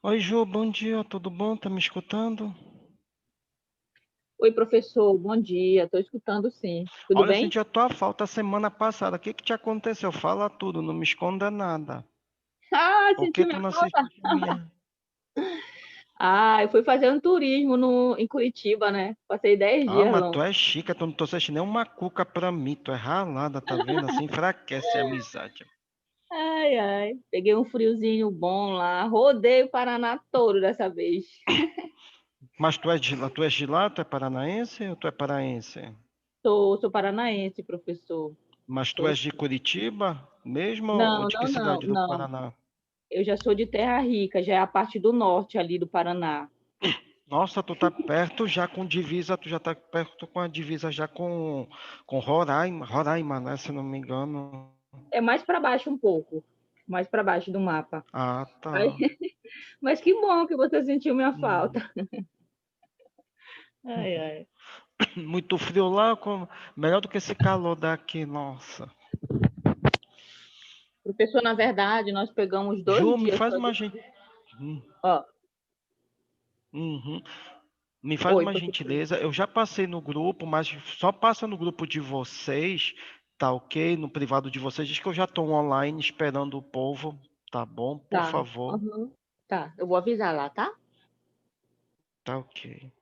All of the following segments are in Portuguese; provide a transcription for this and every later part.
Oi, Ju, bom dia, tudo bom? Tá me escutando? Oi, professor, bom dia. Estou escutando sim. Tudo Olha, eu bem? senti a tua falta semana passada. O que que te aconteceu? Fala tudo, não me esconda nada. Ah, Por que sentiu tu minha não falta? assististe minha? Ah, eu fui fazer um turismo em Curitiba, né? Passei 10 Ah, dias mas lá. tu é chica, tu não trouxeste nem uma cuca pra mim. Tu é ralada, tá vendo? Assim enfraquece a amizade. Ai, ai. Peguei um friozinho bom lá. Rodei o Paraná todo dessa vez. Mas tu é de lá, tu és de lá, tu é paranaense ou tu é paraense? Sou paranaense, professor. Mas tu Sou- és de Curitiba mesmo ou Não, de que não, não, cidade do não. Paraná? Eu já sou de Terra Rica, já é a parte do norte ali do Paraná. Nossa, tu tá perto já com divisa, tu já tá perto com a divisa já com Roraima, né, se não me engano. É mais para baixo um pouco, mais para baixo do mapa. Ah, Ai, tá. mas que bom que você sentiu minha Hum. falta. Ai, ai. Muito frio lá, melhor do que esse calor daqui, nossa. Professor, na verdade, nós pegamos Ju, 2 dias só de. Ó, uhum. Me faz oi, uma professor. gentileza. Eu já passei no grupo, mas só passa no grupo de vocês, tá ok? No privado de vocês. Diz que eu já estou online esperando o povo, tá bom? Por Tá. favor. Uhum. Tá, eu vou avisar lá, tá? Tá ok.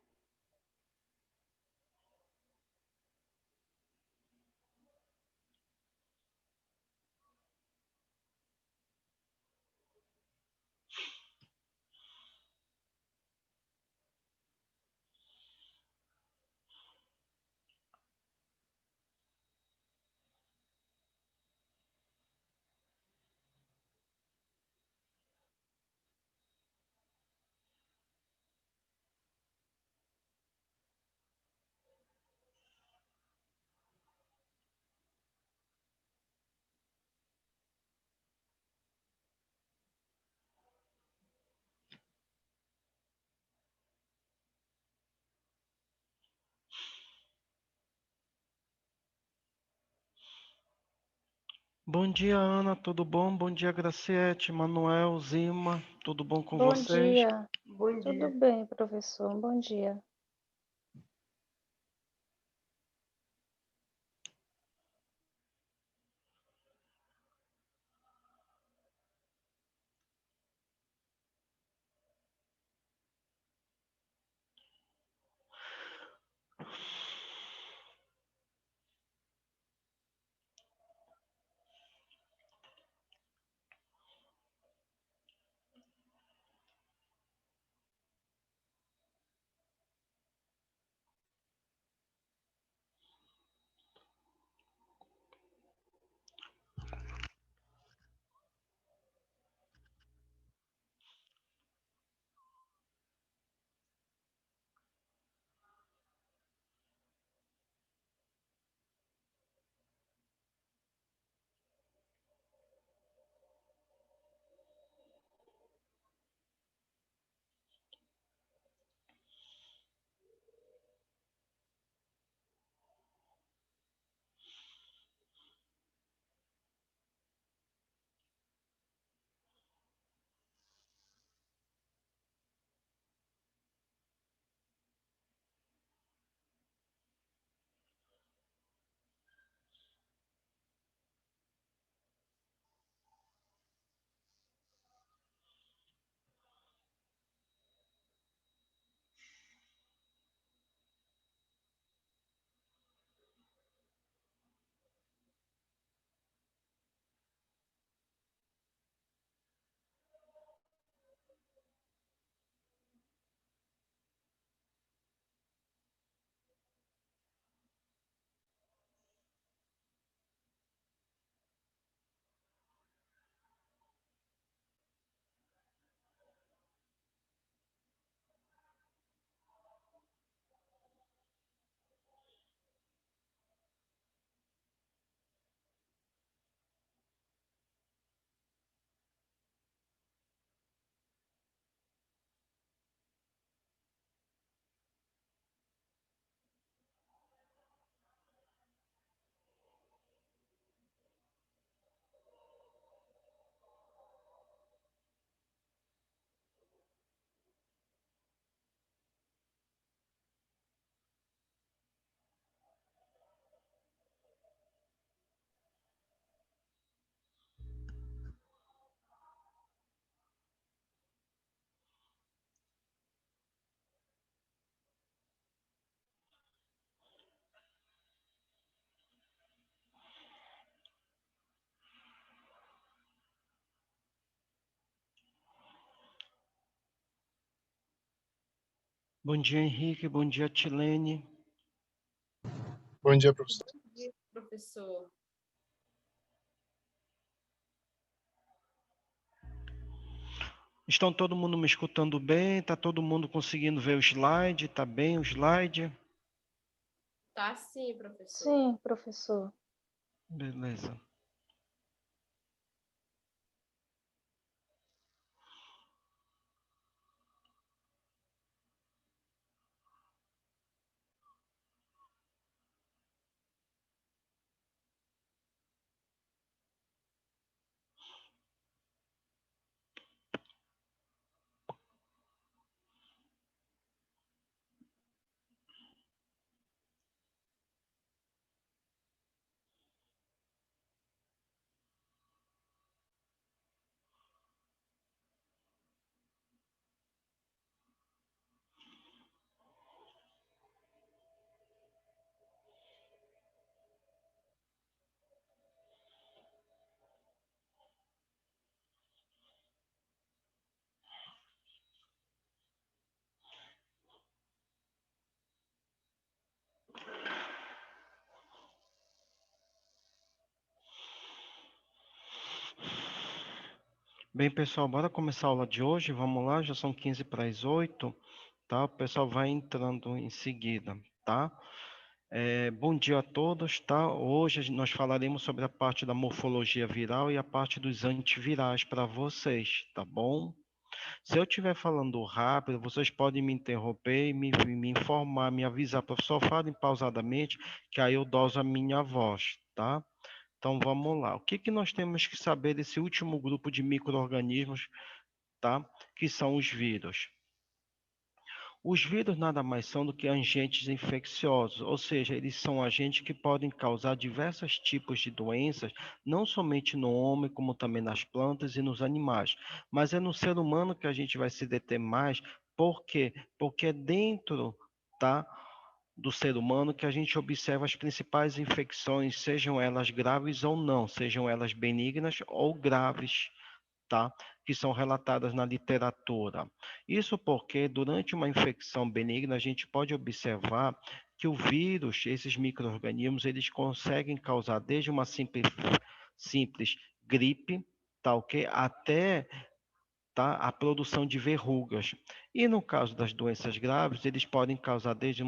Bom dia, Ana, tudo bom? Bom dia, Graciete, Manuel, Zima, tudo bom com Bom vocês? dia. Tudo bem, professor? Bom dia. Bom dia, Henrique. Bom dia, Tilene. Bom dia, professor. Bom dia, professor. Estão todo mundo me escutando bem? Está todo mundo conseguindo ver o slide? Está bem o slide? Tá sim, professor. Sim, professor. Beleza. Bem, pessoal, bora começar a aula de hoje. Vamos lá, já são 15 para as 8, tá? O pessoal vai entrando em seguida, tá? Bom dia a todos, tá? Hoje nós falaremos sobre a parte da morfologia viral e a parte dos antivirais para vocês, tá bom? Se eu estiver falando rápido, vocês podem me interromper e me informar, me avisar, professor, falem pausadamente, que aí eu doso a minha voz, tá? Então vamos lá. O que que nós temos que saber desse último grupo de micro-organismos, tá? Que são os vírus. Os vírus nada mais são do que agentes infecciosos, ou seja, eles são agentes que podem causar diversos tipos de doenças, não somente no homem, como também nas plantas e nos animais. Mas é no ser humano que a gente vai se deter mais, por quê? Porque é dentro, tá, do ser humano que a gente observa as principais infecções, sejam elas graves ou não, sejam elas benignas ou graves, tá? Que são relatadas na literatura. Isso porque durante uma infecção benigna a gente pode observar que o vírus, esses micro-organismos, eles conseguem causar desde uma simples gripe, tá, ok? Até, tá, a produção de verrugas. E no caso das doenças graves, eles podem causar desde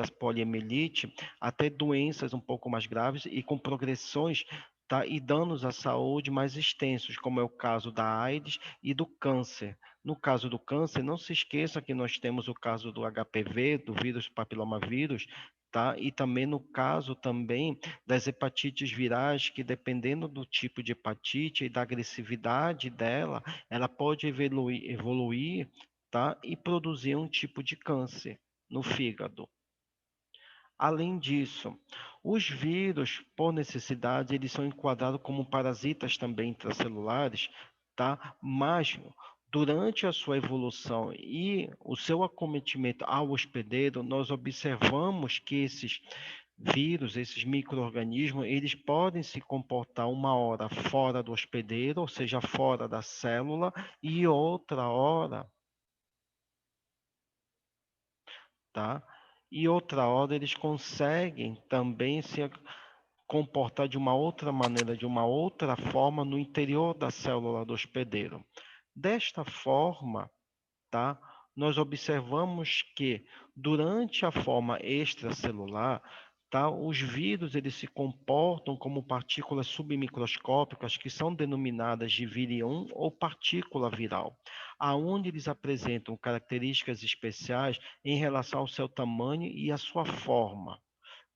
a poliomielite até doenças um pouco mais graves e com progressões, tá, e danos à saúde mais extensos, como é o caso da AIDS e do câncer. No caso do câncer, não se esqueça que nós temos o caso do HPV, do vírus papilomavírus, tá? E também no caso também das hepatites virais, que dependendo do tipo de hepatite e da agressividade dela, ela pode evoluir, tá? E produzir um tipo de câncer no fígado. Além disso, os vírus, por necessidade, eles são enquadrados como parasitas também intracelulares, tá? Mas durante a sua evolução e o seu acometimento ao hospedeiro, nós observamos que esses vírus, esses micro-organismos, eles podem se comportar uma hora fora do hospedeiro, ou seja, fora da célula, e outra hora, tá? E outra hora eles conseguem também se comportar de uma outra maneira, de uma outra forma no interior da célula do hospedeiro. Desta forma, tá? Nós observamos que durante a forma extracelular, tá? Os vírus eles se comportam como partículas submicroscópicas que são denominadas de virion ou partícula viral, aonde eles apresentam características especiais em relação ao seu tamanho e à sua forma.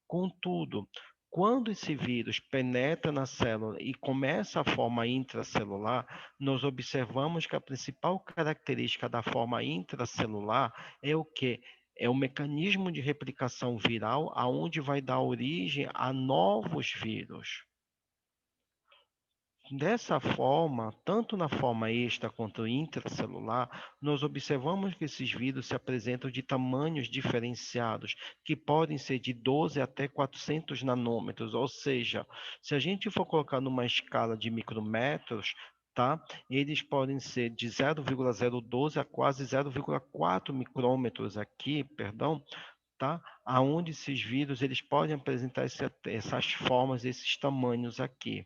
Contudo, quando esse vírus penetra na célula e começa a forma intracelular, nós observamos que a principal característica da forma intracelular é o quê? É o mecanismo de replicação viral, aonde vai dar origem a novos vírus. Dessa forma, tanto na forma extra quanto intracelular, nós observamos que esses vírus se apresentam de tamanhos diferenciados, que podem ser de 12 até 400 nanômetros, ou seja, se a gente for colocar numa escala de micrômetros, tá? Eles podem ser de 0,012 a quase 0,4 micrômetros aqui, perdão, tá? Aonde esses vírus eles podem apresentar essas formas, esses tamanhos aqui.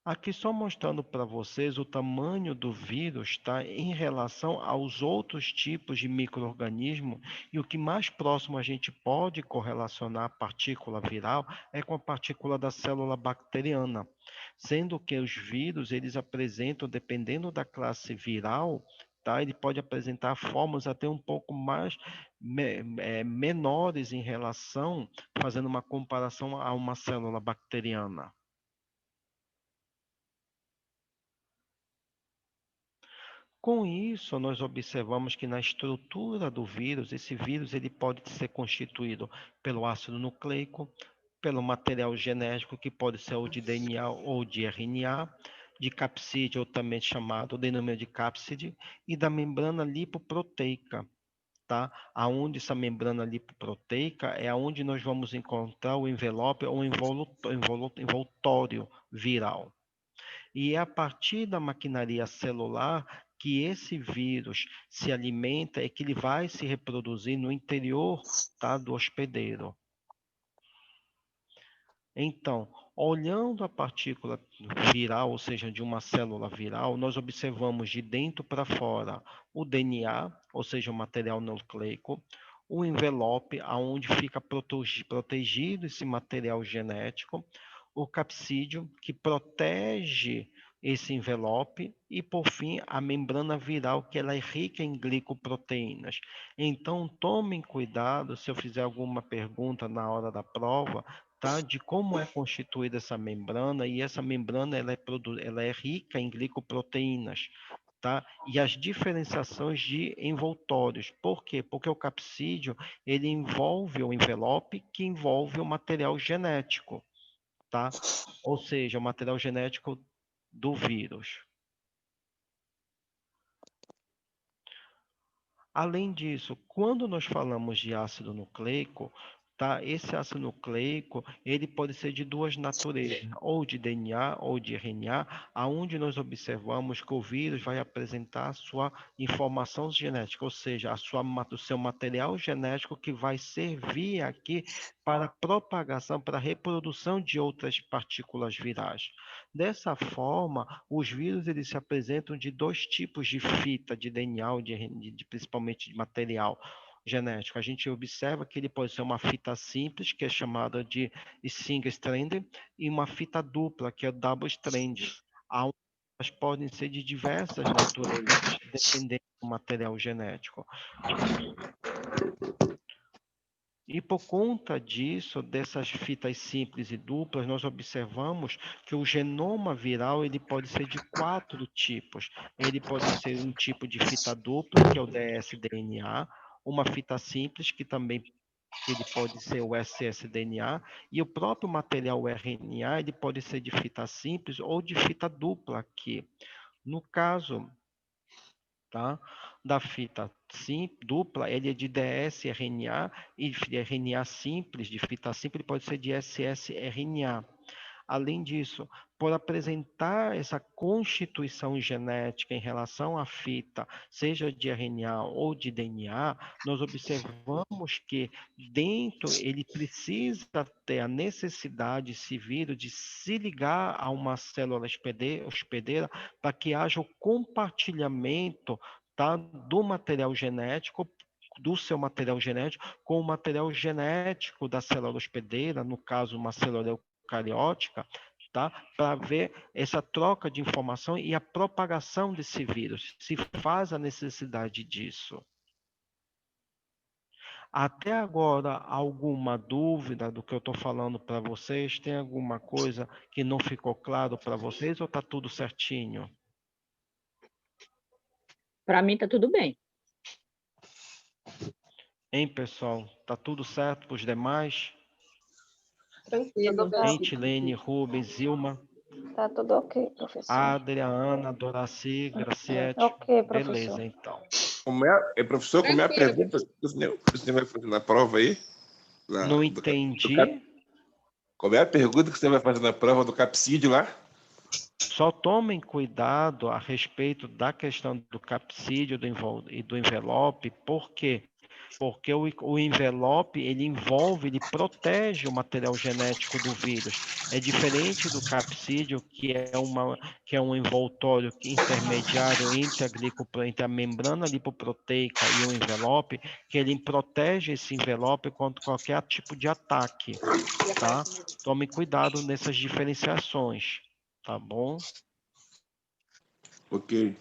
Aqui só mostrando para vocês o tamanho do vírus, tá? Em relação aos outros tipos de micro-organismo, e o que mais próximo a gente pode correlacionar a partícula viral é com a partícula da célula bacteriana, sendo que os vírus eles apresentam, dependendo da classe viral, tá? Ele pode apresentar formas até um pouco mais menores em relação, fazendo uma comparação a uma célula bacteriana. Com isso, nós observamos que na estrutura do vírus, esse vírus ele pode ser constituído pelo ácido nucleico, pelo material genético, que pode ser o de DNA ou de RNA, de capsídeo, ou também chamado denômero de cápside, e da membrana lipoproteica, tá? Aonde essa membrana lipoproteica é aonde nós vamos encontrar o envelope ou envoltório viral. E é a partir da maquinaria celular que esse vírus se alimenta, é que ele vai se reproduzir no interior, tá, do hospedeiro. Então, olhando a partícula viral, ou seja, de uma célula viral, nós observamos de dentro para fora o DNA, ou seja, o material nucleico, o envelope, aonde fica protegido esse material genético, o capsídeo, que protege esse envelope, e, por fim, a membrana viral, que ela é rica em glicoproteínas. Então, tomem cuidado se eu fizer alguma pergunta na hora da prova, tá? De como é constituída essa membrana, e essa membrana ela é rica em glicoproteínas, tá? E as diferenciações de envoltórios. Por quê? Porque o capsídeo, ele envolve o envelope, que envolve o material genético, tá? Ou seja, o material genético do vírus. Além disso, quando nós falamos de ácido nucleico, tá? Esse ácido nucleico, ele pode ser de duas naturezas, ou de DNA ou de RNA, aonde nós observamos que o vírus vai apresentar a sua informação genética, ou seja, o seu material genético, que vai servir aqui para a propagação, para a reprodução de outras partículas virais. Dessa forma, os vírus eles se apresentam de dois tipos de fita de DNA, ou principalmente de material genético. A gente observa que ele pode ser uma fita simples, que é chamada de single strand, e uma fita dupla, que é double strand. Elas podem ser de diversas naturezas, dependendo do material genético. E por conta disso, dessas fitas simples e duplas, nós observamos que o genoma viral ele pode ser de 4 tipos. Ele pode ser um tipo de fita dupla, que é o dsDNA, uma fita simples, que também ele pode ser o scSDNA, e o próprio material RNA ele pode ser de fita simples ou de fita dupla aqui. No caso, tá, da fita dupla, ele é de dsRNA, e RNA simples, de fita simples, pode ser de ssRNA. Além disso, por apresentar essa constituição genética em relação à fita, seja de RNA ou de DNA, nós observamos que dentro ele precisa ter a necessidade, esse vírus, de se ligar a uma célula hospedeira para que haja o compartilhamento, tá, do material genético, do seu material genético, com o material genético da célula hospedeira, no caso, uma célula eucariótica, tá? Para ver essa troca de informação e a propagação desse vírus, se faz a necessidade disso. Até agora, alguma dúvida do que eu estou falando para vocês? Tem alguma coisa que não ficou claro para vocês ou está tudo certinho? Para mim está tudo bem. Hein, pessoal? Tá tudo certo para os demais? Tranquilo. Hein, Tilene, Rubens, Zilma? Tá tudo ok, professor. Adriana, Doraci, Graciete. Ok, professor. Beleza, então. Professor, como é a pergunta que o senhor vai fazer na prova aí? Não entendi. Como é a pergunta que você vai fazer na prova do capsídeo lá? Só tomem cuidado a respeito da questão do capsídeo e do envelope, por quê? Porque o envelope, ele envolve, ele protege o material genético do vírus. É diferente do capsídeo, que é um envoltório intermediário entre a membrana lipoproteica e o envelope, que ele protege esse envelope contra qualquer tipo de ataque, tá? Tome cuidado nessas diferenciações, tá bom? Ok.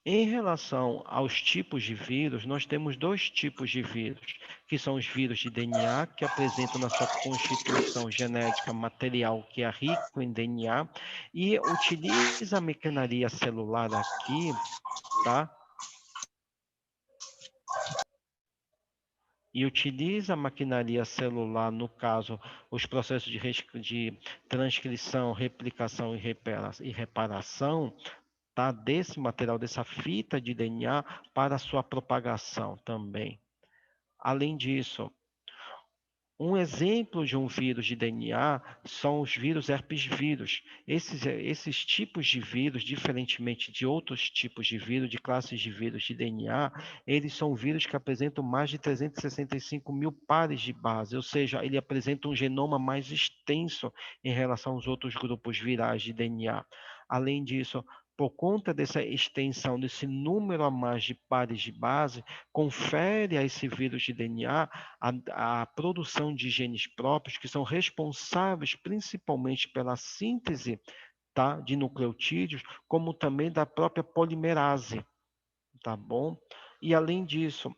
Em relação aos tipos de vírus, nós temos dois tipos de vírus, que são os vírus de DNA, que apresentam na sua constituição genética material que é rico em DNA, e utiliza a maquinaria celular aqui, tá? E utiliza a maquinaria celular, no caso, os processos de transcrição, replicação e reparação, tá? Desse material, dessa fita de DNA para a sua propagação também. Além disso, um exemplo de um vírus de DNA são os vírus herpes vírus. Esses tipos de vírus, diferentemente de outros tipos de vírus, de classes de vírus de DNA, eles são vírus que apresentam mais de 365 mil pares de base, ou seja, ele apresenta um genoma mais extenso em relação aos outros grupos virais de DNA. Além disso, por conta dessa extensão, desse número a mais de pares de base, confere a esse vírus de DNA a produção de genes próprios que são responsáveis principalmente pela síntese, tá, de nucleotídeos, como também da própria polimerase, tá bom? E além disso,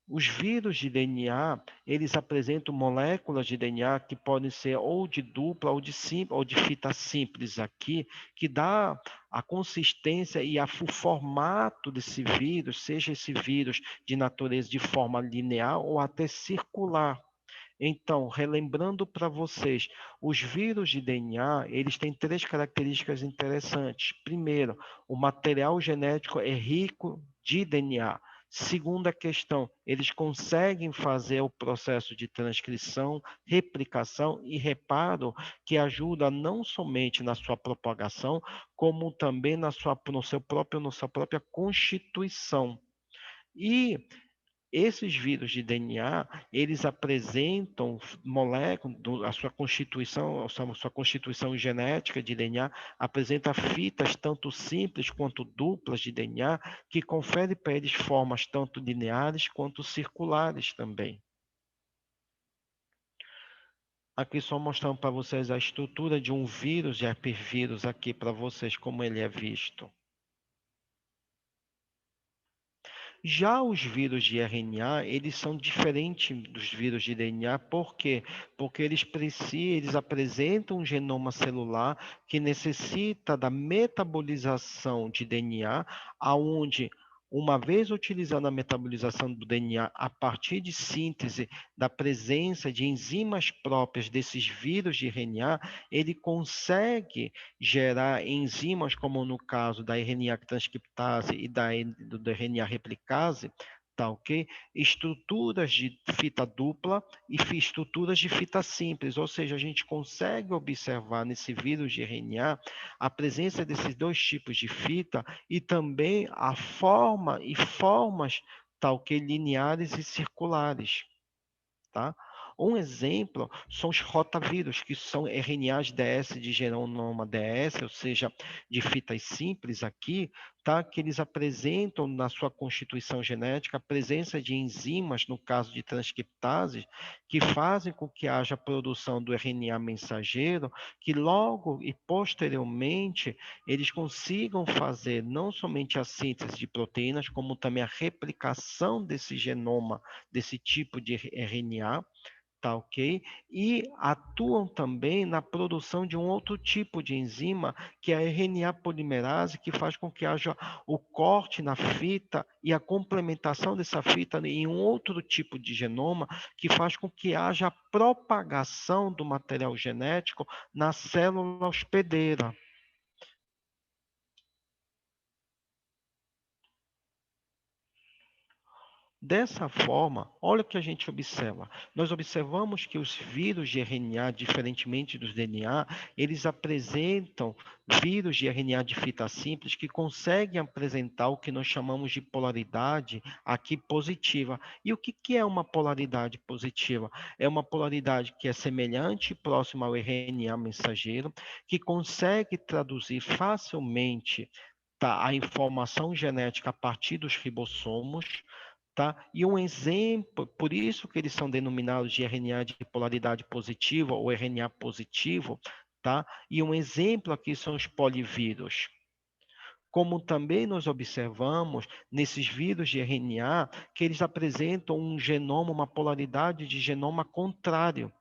os vírus de DNA, eles apresentam moléculas de DNA que podem ser ou de dupla ou de fita simples aqui, que dá a consistência e o formato desse vírus, seja esse vírus de natureza de forma linear ou até circular. Então, relembrando para vocês, os vírus de DNA, eles têm três características interessantes. Primeiro, o material genético é rico de DNA. Segunda questão, eles conseguem fazer o processo de transcrição, replicação e reparo, que ajuda não somente na sua propagação, como também na sua própria constituição. E esses vírus de DNA, eles apresentam moléculas, a sua constituição genética de DNA, apresenta fitas tanto simples quanto duplas de DNA, que confere para eles formas tanto lineares quanto circulares também. Aqui só mostrando para vocês a estrutura de um vírus de herpesvírus aqui para vocês, como ele é visto. Já os vírus de RNA, eles são diferentes dos vírus de DNA, por quê? Porque eles apresentam um genoma celular que necessita da metabolização de DNA, aonde uma vez utilizando a metabolização do DNA a partir de síntese da presença de enzimas próprias desses vírus de RNA, ele consegue gerar enzimas, como no caso da RNA transcriptase e do RNA replicase, tá ok? Estruturas de fita dupla e estruturas de fita simples, ou seja, a gente consegue observar nesse vírus de RNA a presença desses dois tipos de fita e também a forma e formas, tá ok? Lineares e circulares, tá? Um exemplo são os rotavírus, que são RNAs DS de genoma DS, ou seja, de fitas simples aqui, tá? Que eles apresentam na sua constituição genética a presença de enzimas, no caso de transcriptases, que fazem com que haja produção do RNA mensageiro, que logo e posteriormente eles consigam fazer não somente a síntese de proteínas, como também a replicação desse genoma, desse tipo de RNA, tá ok? E atuam também na produção de um outro tipo de enzima, que é a RNA polimerase, que faz com que haja o corte na fita e a complementação dessa fita em um outro tipo de genoma, que faz com que haja a propagação do material genético na célula hospedeira. Dessa forma, olha o que a gente observa. Nós observamos que os vírus de RNA, diferentemente dos DNA, eles apresentam vírus de RNA de fita simples que conseguem apresentar o que nós chamamos de polaridade aqui positiva. E o que é uma polaridade positiva? É uma polaridade que é semelhante e próxima ao RNA mensageiro, que consegue traduzir facilmente, tá, a informação genética a partir dos ribossomos, tá? E um exemplo, por isso que eles são denominados de RNA de polaridade positiva ou RNA positivo, tá? E um exemplo aqui são os polivírus. Como também nós observamos nesses vírus de RNA, que eles apresentam um genoma, uma polaridade de genoma contrário.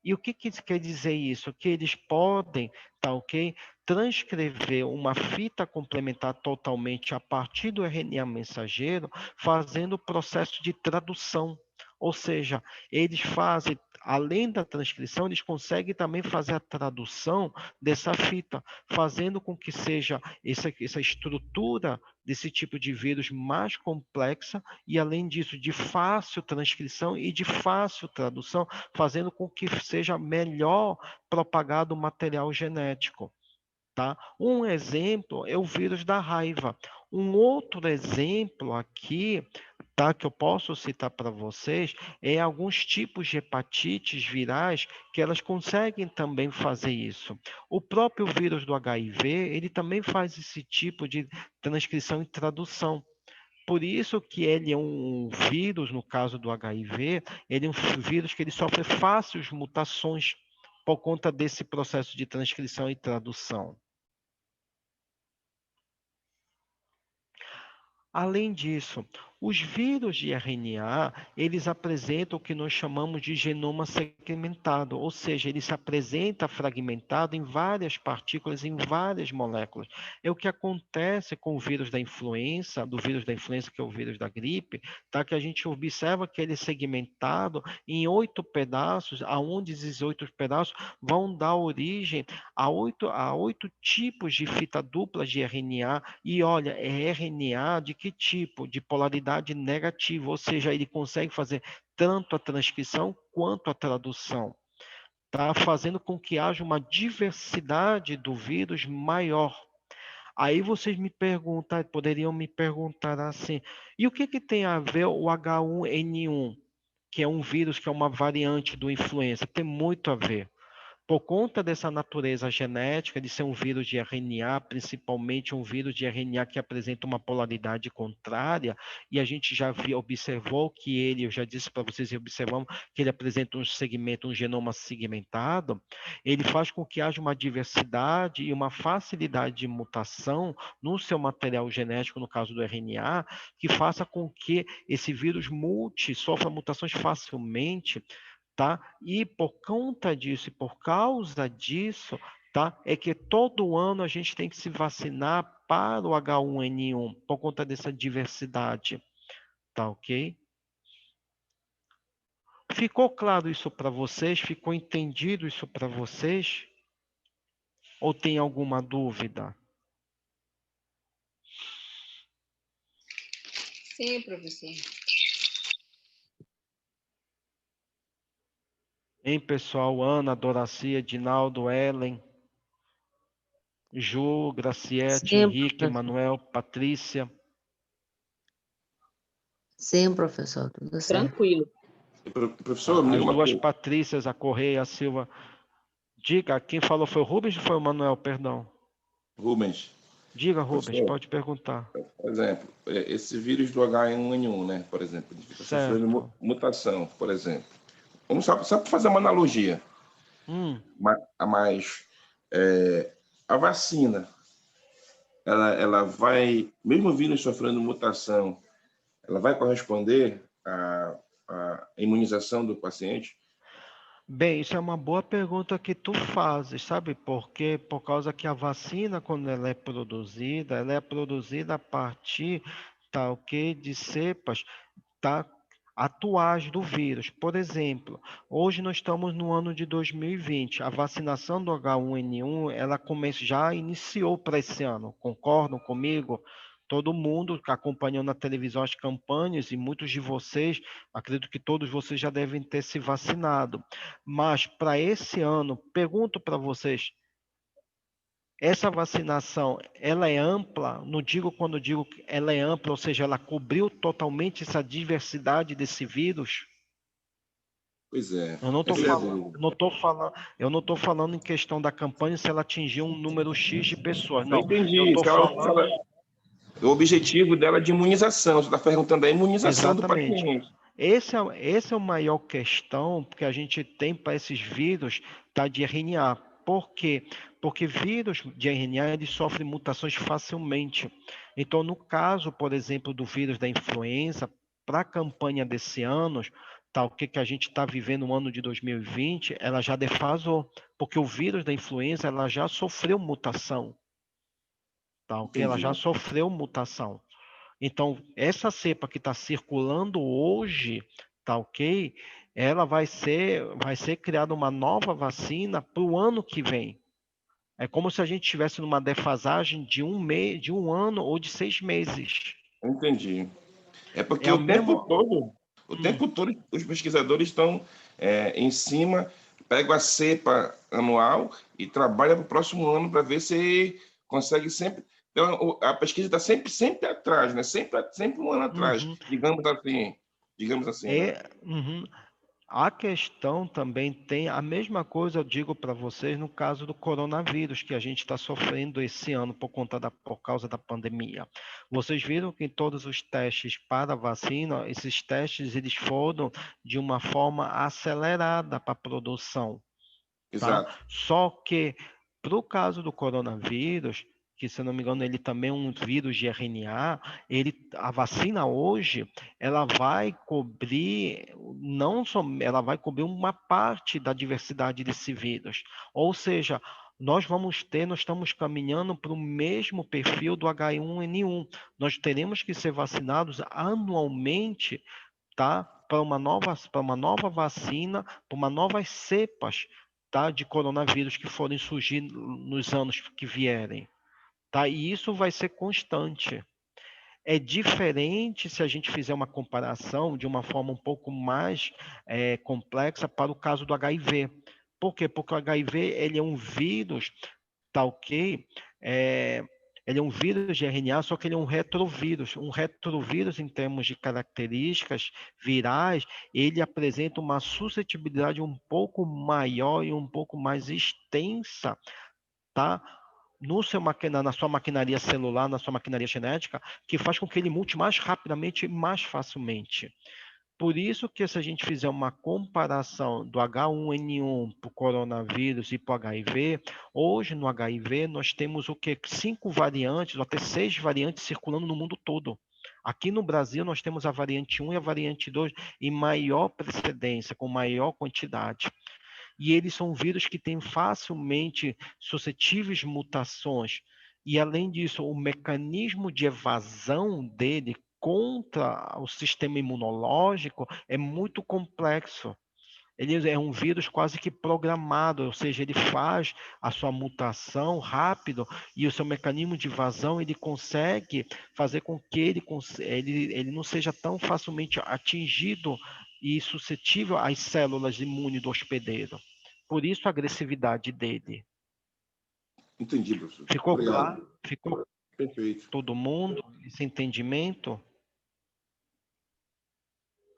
E o que quer dizer isso? Que eles podem, tá ok? Transcrever uma fita complementar totalmente a partir do RNA mensageiro, fazendo o processo de tradução. Ou seja, eles fazem, além da transcrição, eles conseguem também fazer a tradução dessa fita, fazendo com que seja essa estrutura desse tipo de vírus mais complexa e, além disso, de fácil transcrição e de fácil tradução, fazendo com que seja melhor propagado o material genético. Tá? Um exemplo é o vírus da raiva. Um outro exemplo aqui, tá, que eu posso citar para vocês, é alguns tipos de hepatites virais que elas conseguem também fazer isso. O próprio vírus do HIV, ele também faz esse tipo de transcrição e tradução. Por isso que ele é um vírus, no caso do HIV, ele é um vírus que ele sofre fáceis mutações por conta desse processo de transcrição e tradução. Além disso, os vírus de RNA, eles apresentam o que nós chamamos de genoma segmentado, ou seja, ele se apresenta fragmentado em várias partículas, em várias moléculas. É o que acontece com o vírus da influenza, do vírus da influenza, que é o vírus da gripe, tá? Que a gente observa que ele é segmentado em 8 pedaços, aonde esses 8 pedaços vão dar origem a 8 tipos de fita dupla de RNA, e olha, é RNA de que tipo? De polaridade negativa, ou seja, ele consegue fazer tanto a transcrição quanto a tradução, tá? Fazendo com que haja uma diversidade do vírus maior. Aí vocês me perguntam, poderiam me perguntar assim, e o que tem a ver o H1N1, que é um vírus que é uma variante do influenza? Tem muito a ver. Por conta dessa natureza genética de ser um vírus de RNA, principalmente um vírus de RNA que apresenta uma polaridade contrária, e a gente já observou que ele, eu já disse para vocês, observamos que ele apresenta um segmento, um genoma segmentado, ele faz com que haja uma diversidade e uma facilidade de mutação no seu material genético, no caso do RNA, que faça com que esse vírus sofra mutações facilmente, tá? E por conta disso e por causa disso, tá? É que todo ano a gente tem que se vacinar para o H1N1 por conta dessa diversidade, tá ok? Ficou claro isso para vocês? Ficou entendido isso para vocês? Ou tem alguma dúvida? Sim, professor. Hein, pessoal? Ana, Doracia, Dinaldo, Ellen, Ju, Graciete, Sim, Henrique, professor. Manuel, Patrícia. Sim, professor, tudo certo. Tranquilo. Professor, me diga As uma duas coisa. Patrícias, a Correia, a Silva. Diga, quem falou foi o Rubens ou foi o Manuel? Perdão. Rubens, Diga, Rubens, professor, pode perguntar. por exemplo, esse vírus do H1N1, né, por exemplo, ele fica sofrendo Certo. mutação, por exemplo. Vamos só fazer uma analogia. Mas a vacina, ela vai, mesmo o vírus sofrendo mutação, ela vai corresponder à imunização do paciente? Bem, isso é uma boa pergunta que tu fazes, sabe por quê? Por causa que a vacina, quando ela é produzida a partir, tá, ok, de cepas, tá, atuais do vírus. Por exemplo, hoje nós estamos no ano de 2020. A vacinação do H1N1, ela já iniciou para esse ano. Concordam comigo? Todo mundo que acompanhou na televisão as campanhas, e muitos de vocês, acredito que todos vocês já devem ter se vacinado. Mas para esse ano, pergunto para vocês, essa vacinação, ela é ampla? Não digo quando digo que ela é ampla, ou seja, ela cobriu totalmente essa diversidade desse vírus? Pois é. Eu não estou Essa é a falando, dúvida. eu não tô falando em questão da campanha se ela atingiu um número X de pessoas. Eu Não, entendi. eu estou falando O objetivo dela é de imunização. Você está perguntando a imunização do exatamente. paciente. Esse é a maior questão que a gente tem para esses vírus, tá, de RNA. Por quê? Porque vírus de RNA, eles sofrem mutações facilmente. Então, no caso, por exemplo, do vírus da influenza, para a campanha desse ano, tá, o que a gente está vivendo no ano de 2020, ela já defasou, porque o vírus da influenza, ela já sofreu mutação, tá, ok? Ela já Entendi. sofreu mutação. Então, essa cepa que está circulando hoje, tá ok? Ela vai ser criada uma nova vacina para o ano que vem. É como se a gente estivesse numa defasagem de um mês, de um ano ou de 6 meses. Entendi. É porque É o o tempo mesmo. todo, os pesquisadores estão em cima, pegam a cepa anual e trabalham para o próximo ano para ver se consegue sempre. Então, a pesquisa está sempre atrás, né? Sempre um ano atrás, Uhum. digamos assim, né? Uhum. A questão também tem a mesma coisa, eu digo para vocês, no caso do coronavírus, que a gente está sofrendo esse ano por causa da pandemia. Vocês viram que em todos os testes para a vacina, esses testes eles foram de uma forma acelerada para a produção, tá? Exato. Só que, para o caso do coronavírus, que se eu não me engano ele também é um vírus de RNA, a vacina hoje, ela vai cobrir, não só, ela vai cobrir uma parte da diversidade desse vírus. Ou seja, nós estamos caminhando para o mesmo perfil do H1N1. Nós teremos que ser vacinados anualmente, tá? Para uma nova vacina, para uma novas cepas, tá? De coronavírus que forem surgir nos anos que vierem, tá? E isso vai ser constante. É diferente se a gente fizer uma comparação de uma forma um pouco mais complexa para o caso do HIV. Por quê? Porque o HIV ele é um vírus, tá ok? Ele é um vírus de RNA, só que ele é um retrovírus. Um retrovírus, em termos de características virais, ele apresenta uma suscetibilidade um pouco maior e um pouco mais extensa, tá? Na sua maquinaria celular, na sua maquinaria genética, que faz com que ele mute mais rapidamente e mais facilmente. Por isso que se a gente fizer uma comparação do H1N1 para o coronavírus e para o HIV, hoje no HIV nós temos o que? 5 variantes, ou até 6 variantes circulando no mundo todo. Aqui no Brasil nós temos a variante 1 e a variante 2 em maior precedência, com maior quantidade. E eles são vírus que têm facilmente suscetíveis mutações. E além disso, o mecanismo de evasão dele contra o sistema imunológico é muito complexo. Ele é um vírus quase que programado, ou seja, ele faz a sua mutação rápido e o seu mecanismo de evasão ele consegue fazer com que ele não seja tão facilmente atingido e suscetível às células imunes do hospedeiro. Por isso a agressividade dele. Entendi, professor. Ficou Obrigado. claro? Ficou Perfeito. todo mundo esse entendimento?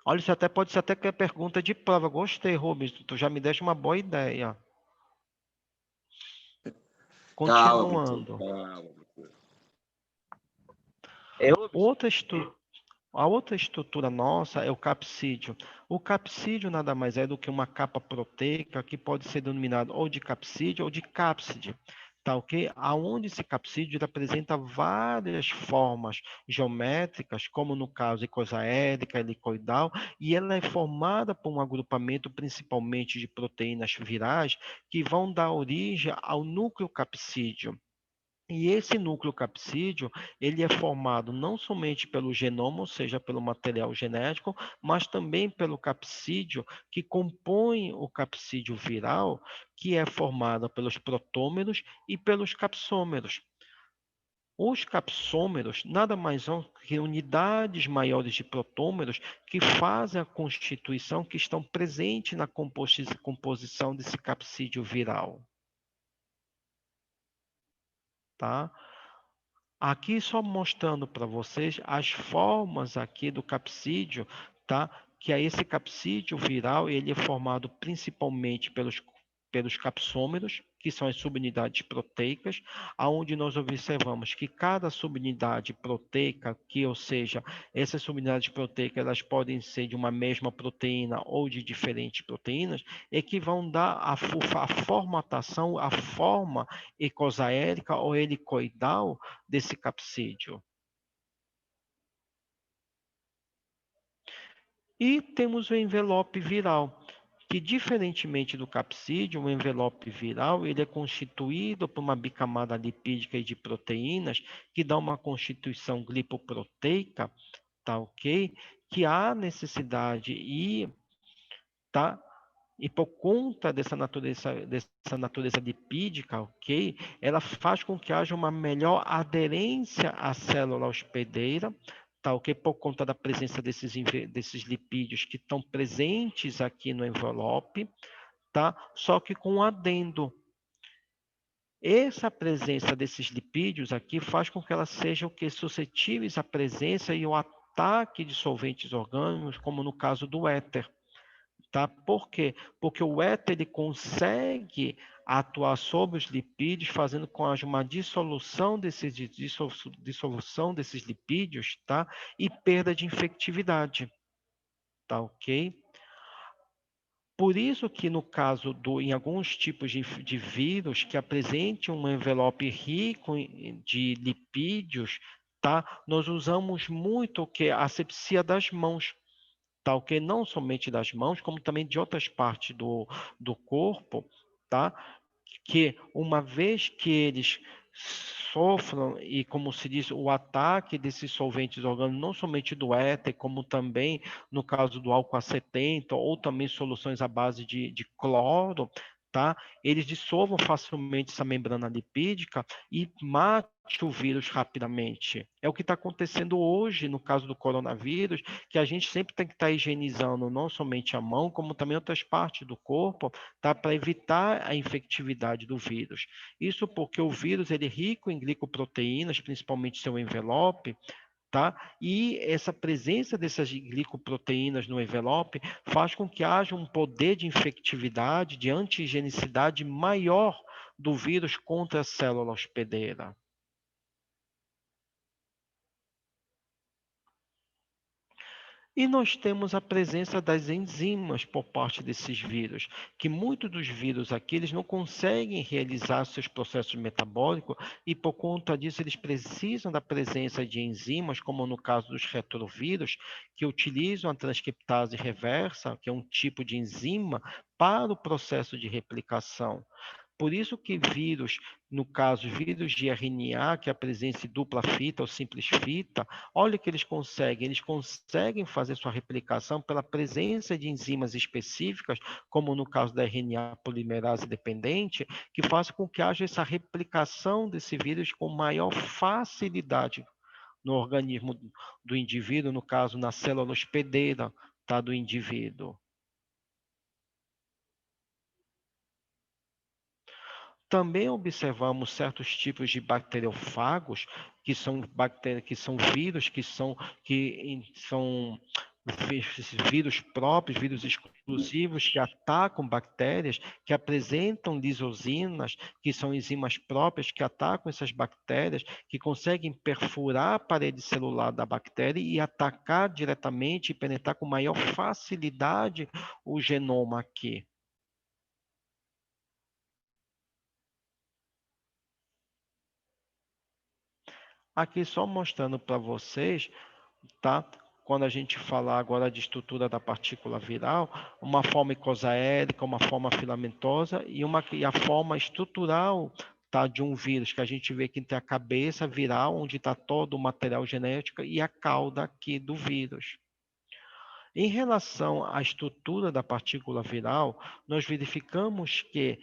Olha, isso até pode ser até que é pergunta de prova. Gostei, Rubens. Tu já me deixa uma boa ideia. Calma, professor. Continuando. Calma, professor. A outra estrutura nossa é o capsídeo. O capsídeo nada mais é do que uma capa proteica que pode ser denominada ou de capsídeo ou de cápside. Tá ok? Aonde esse capsídeo apresenta várias formas geométricas, como no caso icosaédrica, helicoidal, e ela é formada por um agrupamento principalmente de proteínas virais que vão dar origem ao núcleo capsídeo. E esse núcleo capsídeo, ele é formado não somente pelo genoma, ou seja, pelo material genético, mas também pelo capsídeo que compõe o capsídeo viral, que é formado pelos protômeros e pelos capsômeros. Os capsômeros nada mais são que unidades maiores de protômeros que fazem a constituição, que estão presentes na composição desse capsídeo viral. Tá? Aqui só mostrando para vocês as formas aqui do capsídeo, tá? Que é esse capsídeo viral, ele é formado principalmente pelos capsômeros, que são as subunidades proteicas, aonde nós observamos que cada subunidade proteica, ou seja, essas subunidades proteicas, elas podem ser de uma mesma proteína ou de diferentes proteínas, e que vão dar a formatação, a forma icosaérica ou helicoidal desse capsídeo. E temos o envelope viral, que diferentemente do capsídeo, o envelope viral, ele é constituído por uma bicamada lipídica e de proteínas, que dá uma constituição glipoproteica, tá ok? Que há necessidade tá? E por conta dessa natureza lipídica, ok? Ela faz com que haja uma melhor aderência à célula hospedeira, tá ok? Por conta da presença desses lipídios que estão presentes aqui no envelope, tá? Só que com um adendo. Essa presença desses lipídios aqui faz com que elas sejam suscetíveis à presença e ao ataque de solventes orgânicos, como no caso do éter. Tá? Por quê? Porque o éter ele consegue atuar sobre os lipídios, fazendo com que haja uma dissolução desses lipídios, tá? E perda de infectividade. Tá ok? Por isso que no caso em alguns tipos de vírus que apresentem um envelope rico de lipídios, tá? Nós usamos muito o que? A asepsia das mãos. Tá ok? Não somente das mãos, como também de outras partes do corpo, tá? Que uma vez que eles sofram, e como se diz, o ataque desses solventes orgânicos, não somente do éter, como também no caso do álcool A70, ou também soluções à base de cloro, tá? Eles dissolvam facilmente essa membrana lipídica e mate o vírus rapidamente. É o que está acontecendo hoje no caso do coronavírus, que a gente sempre tem que estar higienizando não somente a mão, como também outras partes do corpo, tá? Para evitar a infectividade do vírus. Isso porque o vírus ele é rico em glicoproteínas, principalmente seu envelope, tá? E essa presença dessas glicoproteínas no envelope faz com que haja um poder de infectividade, de antigenicidade maior do vírus contra a célula hospedeira. E nós temos a presença das enzimas por parte desses vírus, que muitos dos vírus aqui eles não conseguem realizar seus processos metabólicos e por conta disso eles precisam da presença de enzimas, como no caso dos retrovírus, que utilizam a transcriptase reversa, que é um tipo de enzima, para o processo de replicação. Por isso que vírus, no caso, vírus de RNA, que apresentem dupla fita ou simples fita, olha o que eles conseguem fazer sua replicação pela presença de enzimas específicas, como no caso da RNA polimerase dependente, que faz com que haja essa replicação desse vírus com maior facilidade no organismo do indivíduo, no caso, na célula hospedeira, tá, do indivíduo. Também observamos certos tipos de bacteriofagos, que são vírus, que são vírus próprios, vírus exclusivos, que atacam bactérias, que apresentam lisosinas, que são enzimas próprias, que atacam essas bactérias, que conseguem perfurar a parede celular da bactéria e atacar diretamente e penetrar com maior facilidade o genoma aqui. Aqui só mostrando para vocês, tá? Quando a gente falar agora de estrutura da partícula viral, uma forma icosaérica, uma forma filamentosa e a forma estrutural, tá, de um vírus, que a gente vê que tem a cabeça viral, onde está todo o material genético, e a cauda aqui do vírus. Em relação à estrutura da partícula viral, nós verificamos que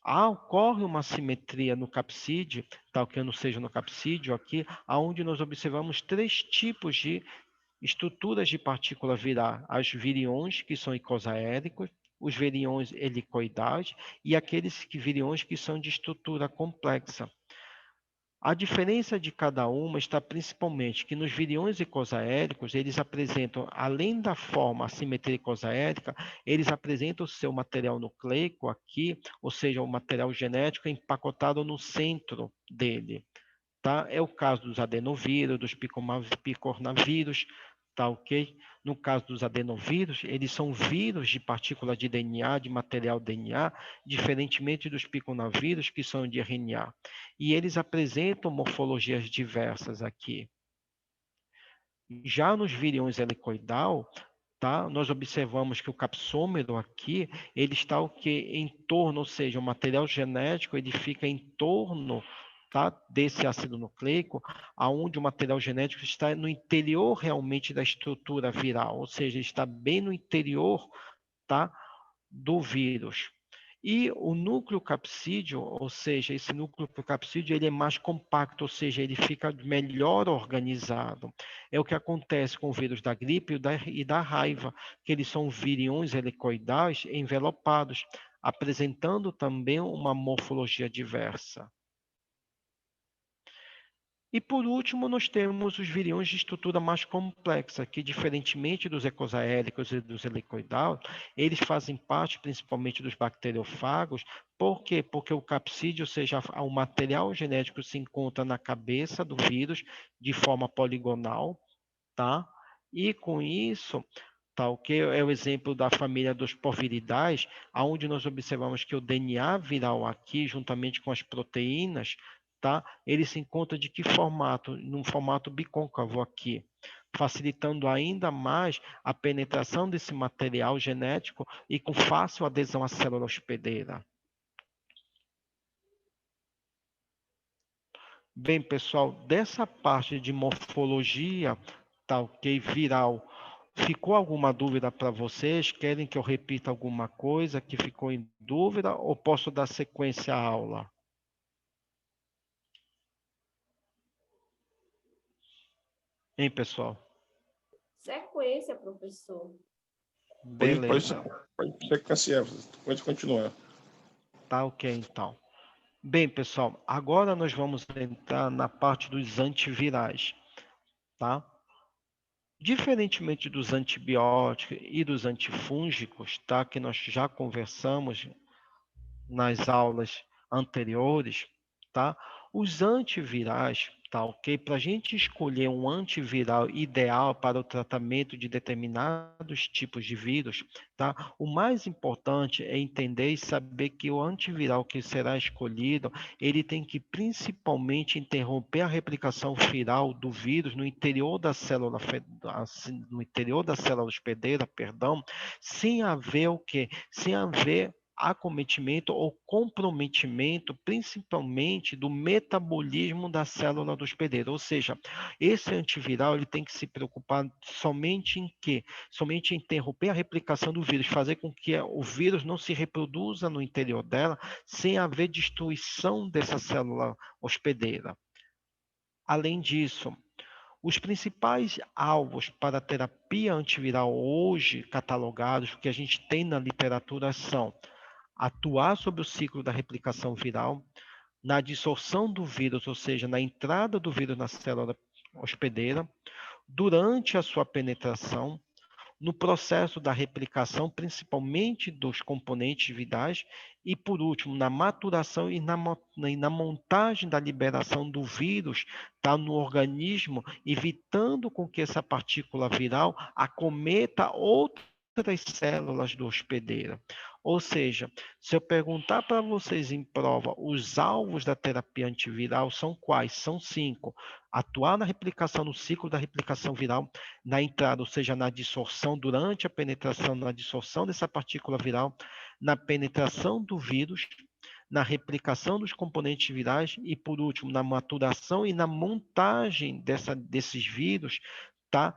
Ocorre uma simetria no capsídeo, tal que não seja no capsídeo aqui, aonde nós observamos 3 tipos de estruturas de partícula viral: as viriões, que são icosaéricos, os viriões helicoidais e aqueles viriões que são de estrutura complexa. A diferença de cada uma está principalmente que nos viriões icosaéricos, eles apresentam, além da forma, a simetria icosaérica, eles apresentam o seu material nucleico aqui, ou seja, o material genético empacotado no centro dele. Tá? É o caso dos adenovírus, dos picornavírus, tá ok? No caso dos adenovírus, eles são vírus de partícula de DNA, de material DNA, diferentemente dos picornavírus, que são de RNA. E eles apresentam morfologias diversas aqui. Já nos viriões helicoidal, tá? Nós observamos que o capsômero aqui, ele está o que? Em torno, ou seja, o material genético, ele fica em torno, tá, desse ácido nucleico, aonde o material genético está no interior realmente da estrutura viral, ou seja, está bem no interior, tá, do vírus. E o núcleo capsídeo, ou seja, esse núcleo capsídeo, ele é mais compacto, ou seja, ele fica melhor organizado. É o que acontece com o vírus da gripe e da raiva, que eles são viriões helicoidais envelopados, apresentando também uma morfologia diversa. E por último, nós temos os viriões de estrutura mais complexa, que diferentemente dos ecosaéricos e dos helicoidais, eles fazem parte principalmente dos bacteriofagos. Por quê? Porque o capsídeo, ou seja, o material genético se encontra na cabeça do vírus de forma poligonal, tá? E com isso, tá, ok? É o exemplo da família dos porviridais, onde nós observamos que o DNA viral aqui, juntamente com as proteínas, tá? Ele se encontra de que formato? Num formato bicôncavo aqui, facilitando ainda mais a penetração desse material genético e com fácil adesão à célula hospedeira. Bem, pessoal, dessa parte de morfologia, tá ok, viral, ficou alguma dúvida para vocês? Querem que eu repita alguma coisa que ficou em dúvida ou posso dar sequência à aula? Hein, pessoal? Sequência, professor. Beleza. Pode sequenciar, pode continuar. Tá ok, então. Bem, pessoal, agora nós vamos entrar na parte dos antivirais, tá? Diferentemente dos antibióticos e dos antifúngicos, tá? Que nós já conversamos nas aulas anteriores, tá? Os antivirais, tá ok? Para a gente escolher um antiviral ideal para o tratamento de determinados tipos de vírus, tá? O mais importante é entender e saber que o antiviral que será escolhido, ele tem que principalmente interromper a replicação viral do vírus no interior da célula, no interior da célula hospedeira, perdão, sem haver o quê? Sem haver acometimento ou comprometimento, principalmente do metabolismo da célula do hospedeiro. Ou seja, esse antiviral ele tem que se preocupar somente em quê? Somente em interromper a replicação do vírus, fazer com que o vírus não se reproduza no interior dela, sem haver destruição dessa célula hospedeira. Além disso, os principais alvos para a terapia antiviral hoje catalogados, que a gente tem na literatura, são atuar sobre o ciclo da replicação viral, na dissorção do vírus, ou seja, na entrada do vírus na célula hospedeira, durante a sua penetração, no processo da replicação, principalmente dos componentes virais, e, por último, na maturação e na montagem da liberação do vírus, tá, no organismo, evitando com que essa partícula viral acometa outras células do hospedeiro. Ou seja, se eu perguntar para vocês em prova, os alvos da terapia antiviral são quais? São 5. Atuar na replicação, no ciclo da replicação viral, na entrada, ou seja, na dissorção, durante a penetração, na dissorção dessa partícula viral, na penetração do vírus, na replicação dos componentes virais e, por último, na maturação e na montagem desses vírus, tá?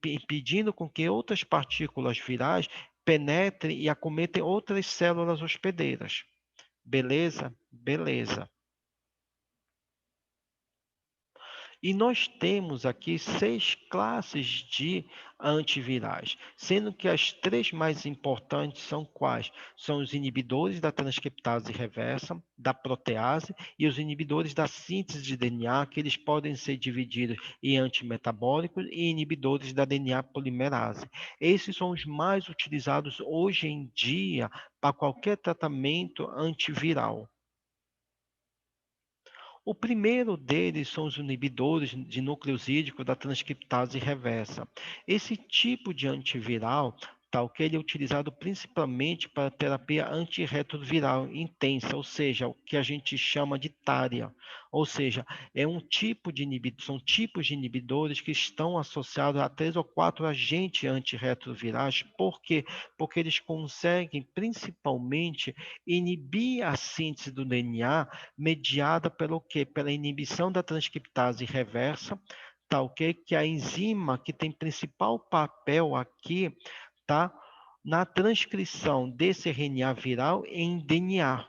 Impedindo com que outras partículas virais penetrem e acometem outras células hospedeiras. Beleza? Beleza. E nós temos aqui 6 classes de antivirais, sendo que as 3 mais importantes são quais? São os inibidores da transcriptase reversa, da protease e os inibidores da síntese de DNA, que eles podem ser divididos em antimetabólicos e inibidores da DNA polimerase. Esses são os mais utilizados hoje em dia para qualquer tratamento antiviral. O primeiro deles são os inibidores de nucleosídico da transcriptase reversa. Esse tipo de antiviral, que ele é utilizado principalmente para terapia antirretroviral intensa, ou seja, o que a gente chama de TARIA. Ou seja, são tipos de inibidores que estão associados a 3 ou 4 agentes antirretrovirais. Por quê? Porque eles conseguem principalmente inibir a síntese do DNA mediada pelo quê? Pela inibição da transcriptase reversa, tá ok? Que é a enzima que tem principal papel aqui, tá? Na transcrição desse RNA viral em DNA.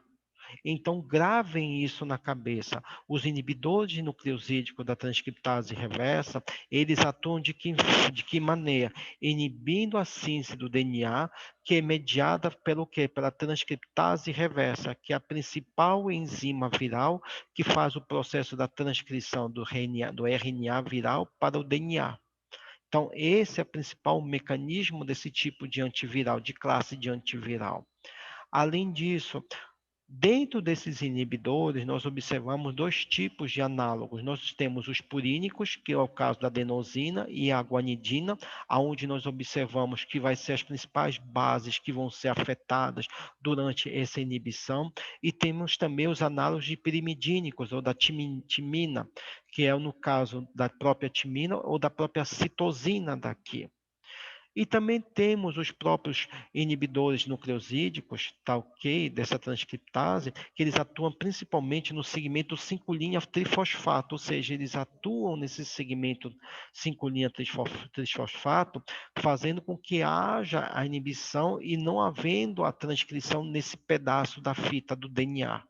Então, gravem isso na cabeça. Os inibidores de nucleosídico da transcriptase reversa, eles atuam de que maneira? Inibindo a síntese do DNA, que é mediada pelo quê? Pela transcriptase reversa, que é a principal enzima viral que faz o processo da transcrição do RNA viral para o DNA. Então, esse é o principal mecanismo desse tipo de antiviral, de classe de antiviral. Além disso, dentro desses inibidores, nós observamos 2 tipos de análogos. Nós temos os purínicos, que é o caso da adenosina e a guanidina, onde nós observamos que vai ser as principais bases que vão ser afetadas durante essa inibição. E temos também os análogos de pirimidínicos, ou da timina, que é no caso da própria timina ou da própria citosina daqui. E também temos os próprios inibidores nucleosídicos, tá ok, dessa transcriptase, que eles atuam principalmente no segmento 5' trifosfato, ou seja, eles atuam nesse segmento 5' trifosfato, fazendo com que haja a inibição e não havendo a transcrição nesse pedaço da fita do DNA.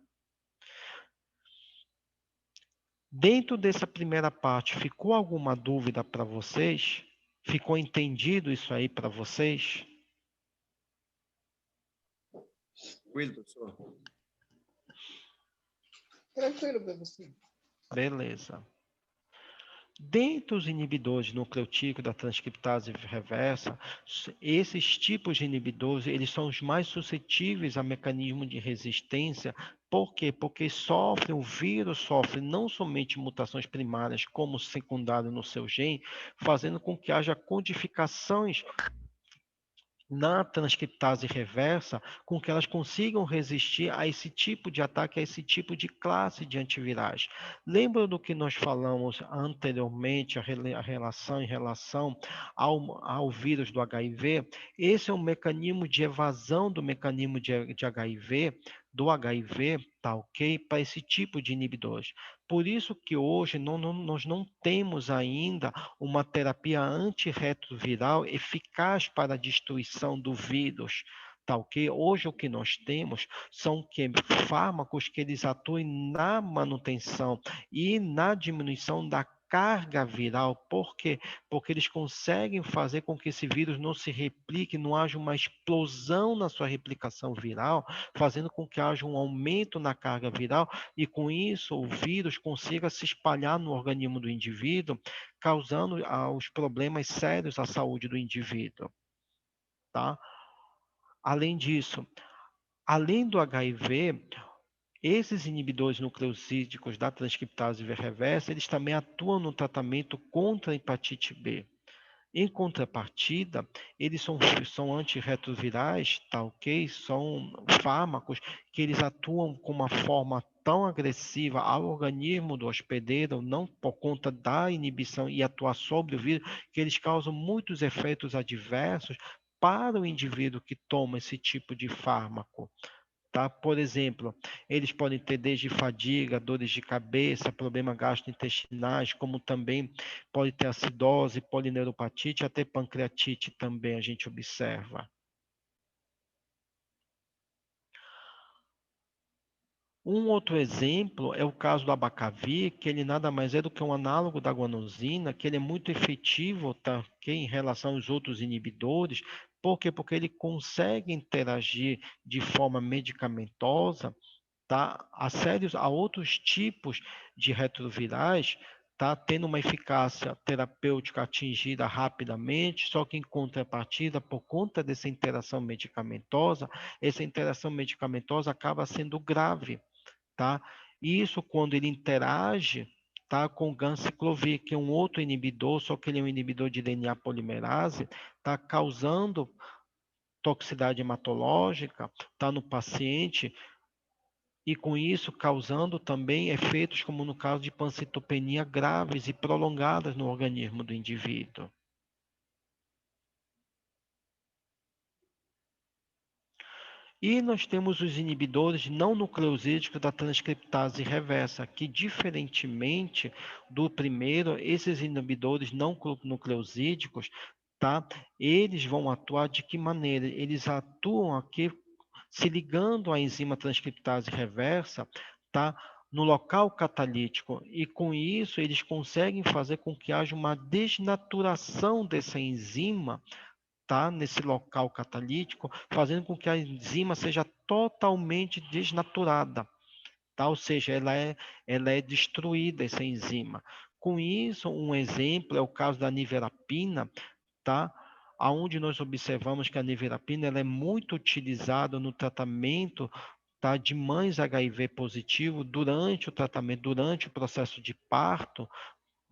Dentro dessa primeira parte, ficou alguma dúvida para vocês? Ficou entendido isso aí para vocês? Tranquilo, professor. Tranquilo, professor. Beleza. Dentro dos inibidores nucleotídicos da transcriptase reversa, esses tipos de inibidores, eles são os mais suscetíveis a mecanismo de resistência. Por quê? Porque o vírus sofre não somente mutações primárias, como secundário no seu gene, fazendo com que haja codificações na transcriptase reversa, com que elas consigam resistir a esse tipo de ataque, a esse tipo de classe de antivirais. Lembra do que nós falamos anteriormente, a relação em relação ao vírus do HIV? Esse é um mecanismo de evasão do mecanismo de HIV, do HIV, tá ok? Para esse tipo de inibidores. Por isso que hoje nós não temos ainda uma terapia antirretroviral eficaz para a destruição do vírus, tá ok? Hoje o que nós temos são fármacos que eles atuem na manutenção e na diminuição da carga viral. Por quê? Porque eles conseguem fazer com que esse vírus não se replique, não haja uma explosão na sua replicação viral, fazendo com que haja um aumento na carga viral e com isso o vírus consiga se espalhar no organismo do indivíduo, causando os problemas sérios à saúde do indivíduo, tá? Além disso, além do HIV, esses inibidores nucleosídicos da transcriptase reversa, eles também atuam no tratamento contra a hepatite B. Em contrapartida, eles são antirretrovirais, tá ok? São fármacos que eles atuam com uma forma tão agressiva ao organismo do hospedeiro, não por conta da inibição e atuar sobre o vírus, que eles causam muitos efeitos adversos para o indivíduo que toma esse tipo de fármaco. Tá? Por exemplo, eles podem ter desde fadiga, dores de cabeça, problemas gastrointestinais, como também pode ter acidose, polineuropatite, até pancreatite também a gente observa. Um outro exemplo é o caso do abacavir, que ele nada mais é do que um análogo da guanosina, que ele é muito efetivo, tá, ok, em relação aos outros inibidores. Por quê? Porque ele consegue interagir de forma medicamentosa, tá, a outros tipos de retrovirais, tá, tendo uma eficácia terapêutica atingida rapidamente, só que em contrapartida, por conta dessa interação medicamentosa, essa interação medicamentosa acaba sendo grave, tá? Isso quando ele interage, tá, com o ganciclovir, que é um outro inibidor, só que ele é um inibidor de DNA polimerase, tá, causando toxicidade hematológica, tá, no paciente, e com isso causando também efeitos como no caso de pancitopenia graves e prolongadas no organismo do indivíduo. E nós temos os inibidores não nucleosídicos da transcriptase reversa, que diferentemente do primeiro, esses inibidores não nucleosídicos, tá? Eles vão atuar de que maneira? Eles atuam aqui se ligando à enzima transcriptase reversa, tá? No local catalítico, e com isso eles conseguem fazer com que haja uma desnaturação dessa enzima, tá, nesse local catalítico, fazendo com que a enzima seja totalmente desnaturada, tá? Ou seja, ela é destruída, essa enzima. Com isso, um exemplo é o caso da niverapina, tá? Aonde nós observamos que a niverapina ela é muito utilizada no tratamento, tá, de mães HIV positivo durante o tratamento, durante o processo de parto,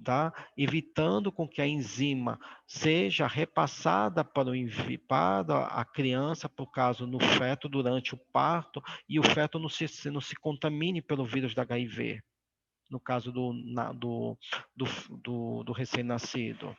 tá? Evitando com que a enzima seja repassada para a criança, por caso no feto, durante o parto, e o feto não se contamine pelo vírus da HIV, no caso do recém-nascido.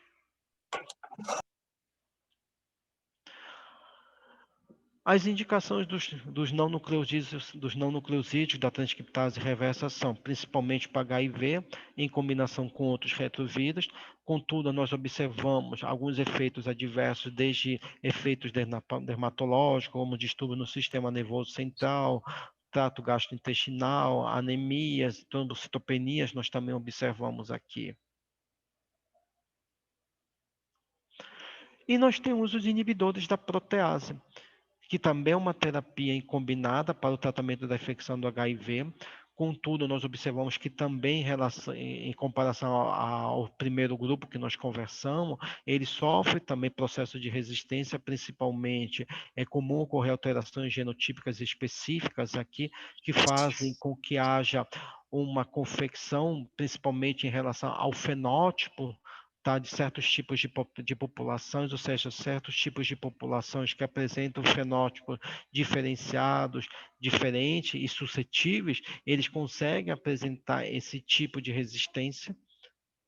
As indicações dos não nucleosídeos da transcriptase reversa são principalmente para HIV, em combinação com outros retrovírus. Contudo, nós observamos alguns efeitos adversos, desde efeitos dermatológicos, como distúrbio no sistema nervoso central, trato gastrointestinal, anemias, trombocitopenias, nós também observamos aqui. E nós temos os inibidores da protease, que também é uma terapia combinada para o tratamento da infecção do HIV. Contudo, nós observamos que também, em comparação ao primeiro grupo que nós conversamos, ele sofre também processo de resistência, principalmente é comum ocorrer alterações genotípicas específicas aqui, que fazem com que haja uma confecção, principalmente em relação ao fenótipo, tá, de certos tipos de populações, ou seja, certos tipos de populações que apresentam fenótipos diferenciados, diferentes e suscetíveis, eles conseguem apresentar esse tipo de resistência,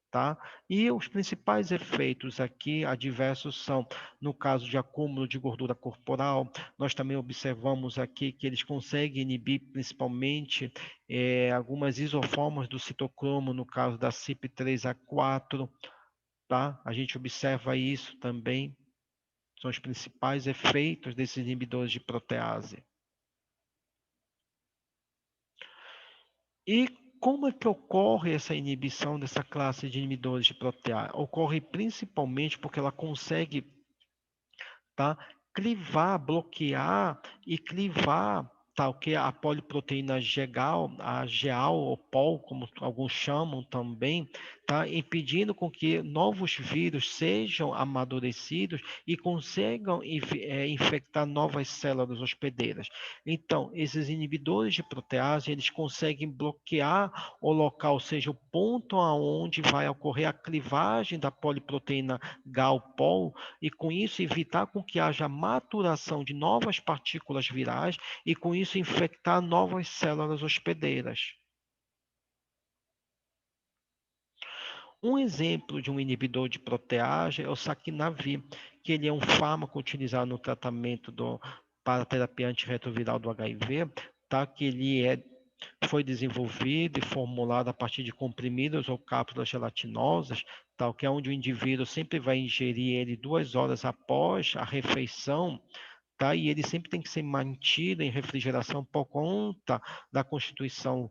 tá? E os principais efeitos aqui adversos são, no caso de acúmulo de gordura corporal, nós também observamos aqui que eles conseguem inibir principalmente algumas isoformas do citocromo, no caso da CYP3A4, tá? A gente observa isso também, são os principais efeitos desses inibidores de protease. E como é que ocorre essa inibição dessa classe de inibidores de protease? Ocorre principalmente porque ela consegue, tá, bloquear e clivar, tá, o que a poliproteína GAL, a GAL ou POL, como alguns chamam também, tá, impedindo com que novos vírus sejam amadurecidos e consigam infectar novas células hospedeiras. Então, esses inibidores de protease, eles conseguem bloquear o local, ou seja, o ponto aonde vai ocorrer a clivagem da poliproteína GAL-POL, e com isso evitar com que haja maturação de novas partículas virais e com isso infectar novas células hospedeiras. Um exemplo de um inibidor de protease é o saquinavir, que ele é um fármaco utilizado no tratamento para a terapia antirretroviral do HIV, tá? Que ele foi desenvolvido e formulado a partir de comprimidos ou cápsulas gelatinosas, tal que é onde o indivíduo sempre vai ingerir ele 2 horas após a refeição, tá? E ele sempre tem que ser mantido em refrigeração por conta da constituição,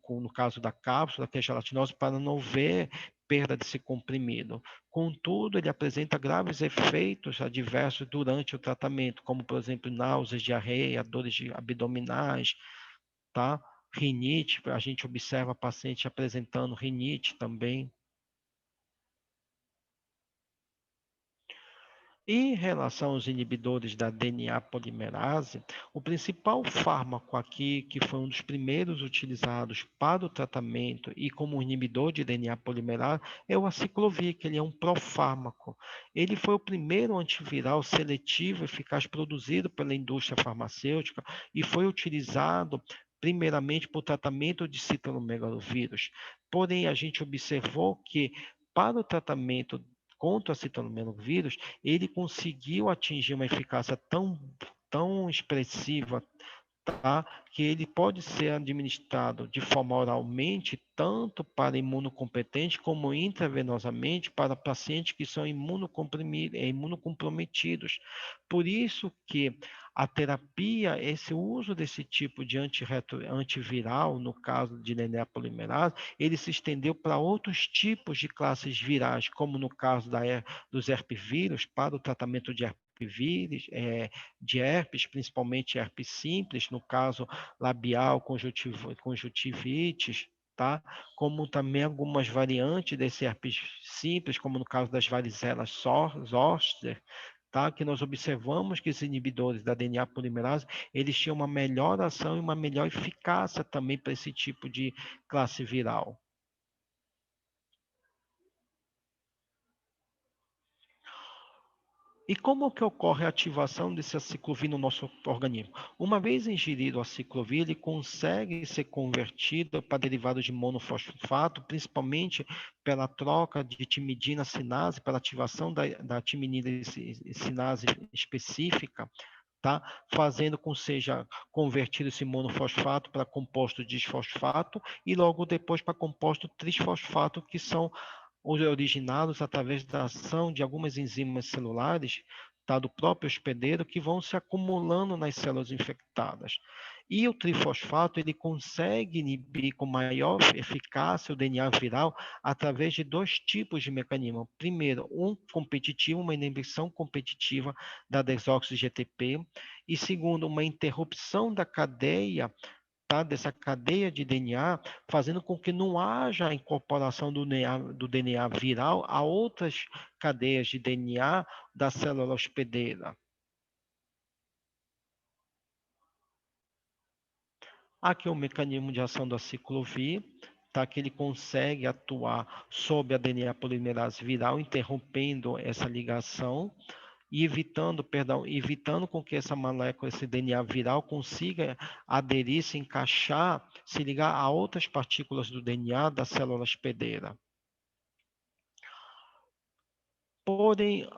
no caso da cápsula, que é gelatinosa, para não haver perda desse comprimido. Contudo, ele apresenta graves efeitos adversos durante o tratamento, como, por exemplo, náuseas, diarreia, dores abdominais, tá? Rinite, a gente observa paciente apresentando rinite também. Em relação aos inibidores da DNA polimerase, o principal fármaco aqui, que foi um dos primeiros utilizados para o tratamento e como inibidor de DNA polimerase, é o aciclovir, que ele é um profármaco. Ele foi o primeiro antiviral seletivo eficaz produzido pela indústria farmacêutica e foi utilizado primeiramente para o tratamento de citomegalovírus. Porém, a gente observou que para o tratamento contra o citomegalovírus, ele conseguiu atingir uma eficácia tão expressiva, tá? Que ele pode ser administrado de forma oralmente, tanto para imunocompetente como intravenosamente para pacientes que são imunocomprometidos. Por isso que a terapia, esse uso desse tipo de antiviral, no caso de DNA polimerase, ele se estendeu para outros tipos de classes virais, como no caso dos herpesvírus, para o tratamento de de herpes, principalmente herpes simples, no caso labial, conjuntivites, tá? Como também algumas variantes desse herpes simples, como no caso das varicelas zoster, tá? Que nós observamos que esses inibidores da DNA polimerase, eles tinham uma melhor ação e uma melhor eficácia também para esse tipo de classe viral. E como que ocorre a ativação desse aciclovir no nosso organismo? Uma vez ingerido o aciclovir, ele consegue ser convertido para derivados de monofosfato, principalmente pela troca de timidina sinase, pela ativação da timidina sinase específica, tá? Fazendo com que seja convertido esse monofosfato para composto disfosfato e logo depois para composto trisfosfato, que são os originados através da ação de algumas enzimas celulares, tá, do próprio hospedeiro, que vão se acumulando nas células infectadas. E o trifosfato, ele consegue inibir com maior eficácia o DNA viral através de dois tipos de mecanismo. Primeiro, um competitivo, uma inibição competitiva da desoxi-GTP, e segundo, uma interrupção da cadeia, tá, dessa cadeia de DNA, fazendo com que não haja a incorporação do DNA viral a outras cadeias de DNA da célula hospedeira. Aqui é o mecanismo de ação do aciclovir, tá, que ele consegue atuar sobre a DNA polimerase viral, interrompendo essa ligação e evitando com que essa molécula, esse DNA viral, consiga aderir, se encaixar, se ligar a outras partículas do DNA da célula hospedeira. Porém,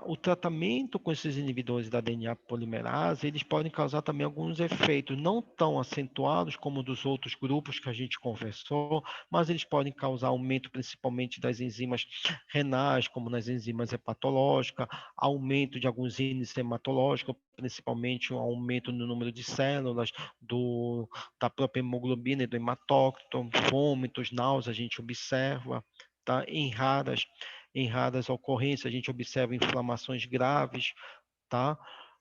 o tratamento com esses inibidores da DNA polimerase, eles podem causar também alguns efeitos, não tão acentuados como dos outros grupos que a gente conversou, mas eles podem causar aumento principalmente das enzimas renais, como nas enzimas hepatológicas, aumento de alguns índices hematológicos, principalmente um aumento no número de células da própria hemoglobina e do hematócrito, vômitos, náuseas, a gente observa, tá? Em raras ocorrências, a gente observa inflamações graves, tá?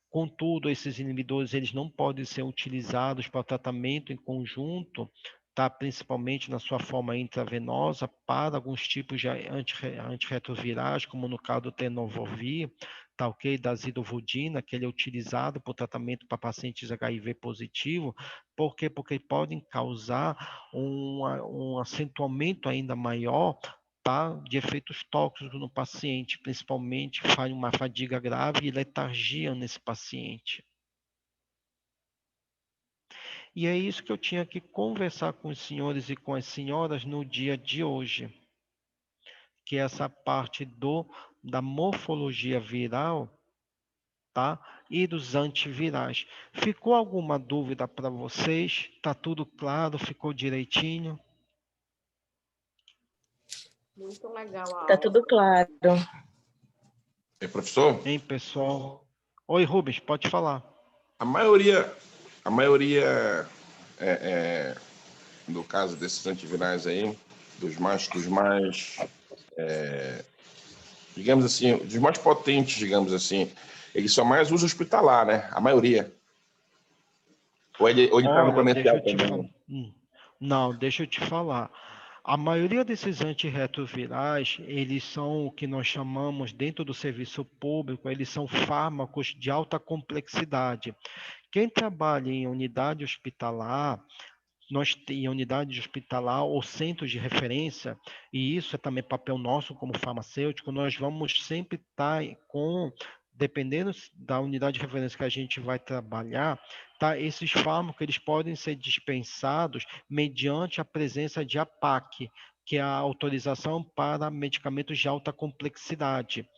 Contudo, esses inibidores, eles não podem ser utilizados para tratamento em conjunto, tá? Principalmente na sua forma intravenosa, para alguns tipos de antirretrovirais, como no caso do tenofovir, tá, ok? Da zidovudina, que ele é utilizado para o tratamento para pacientes HIV positivo. Por quê? Porque podem causar um acentuamento ainda maior, tá, de efeitos tóxicos no paciente, principalmente uma fadiga grave e letargia nesse paciente. E é isso que eu tinha que conversar com os senhores e com as senhoras no dia de hoje, que é essa parte da morfologia viral, tá, e dos antivirais. Ficou alguma dúvida para vocês? Tá tudo claro? Ficou direitinho? Muito legal a Tá aula. tudo claro. Professor? Hein, pessoal? Oi, Rubens, pode falar. A maioria no caso desses antivirais aí, digamos assim, dos mais potentes, digamos assim, eles são mais uso hospitalar, né? A maioria. Ou ele está no Olha, deixa comercial eu te falar. também. Não, deixa eu te falar. A maioria desses antirretrovirais, eles são o que nós chamamos dentro do serviço público, eles são fármacos de alta complexidade. Quem trabalha em unidade hospitalar, em unidade hospitalar ou centros de referência, e isso é também papel nosso como farmacêutico, nós vamos sempre estar dependendo da unidade de referência que a gente vai trabalhar, tá? Esses fármacos eles podem ser dispensados mediante a presença de APAC, que é a autorização para medicamentos de alta complexidade.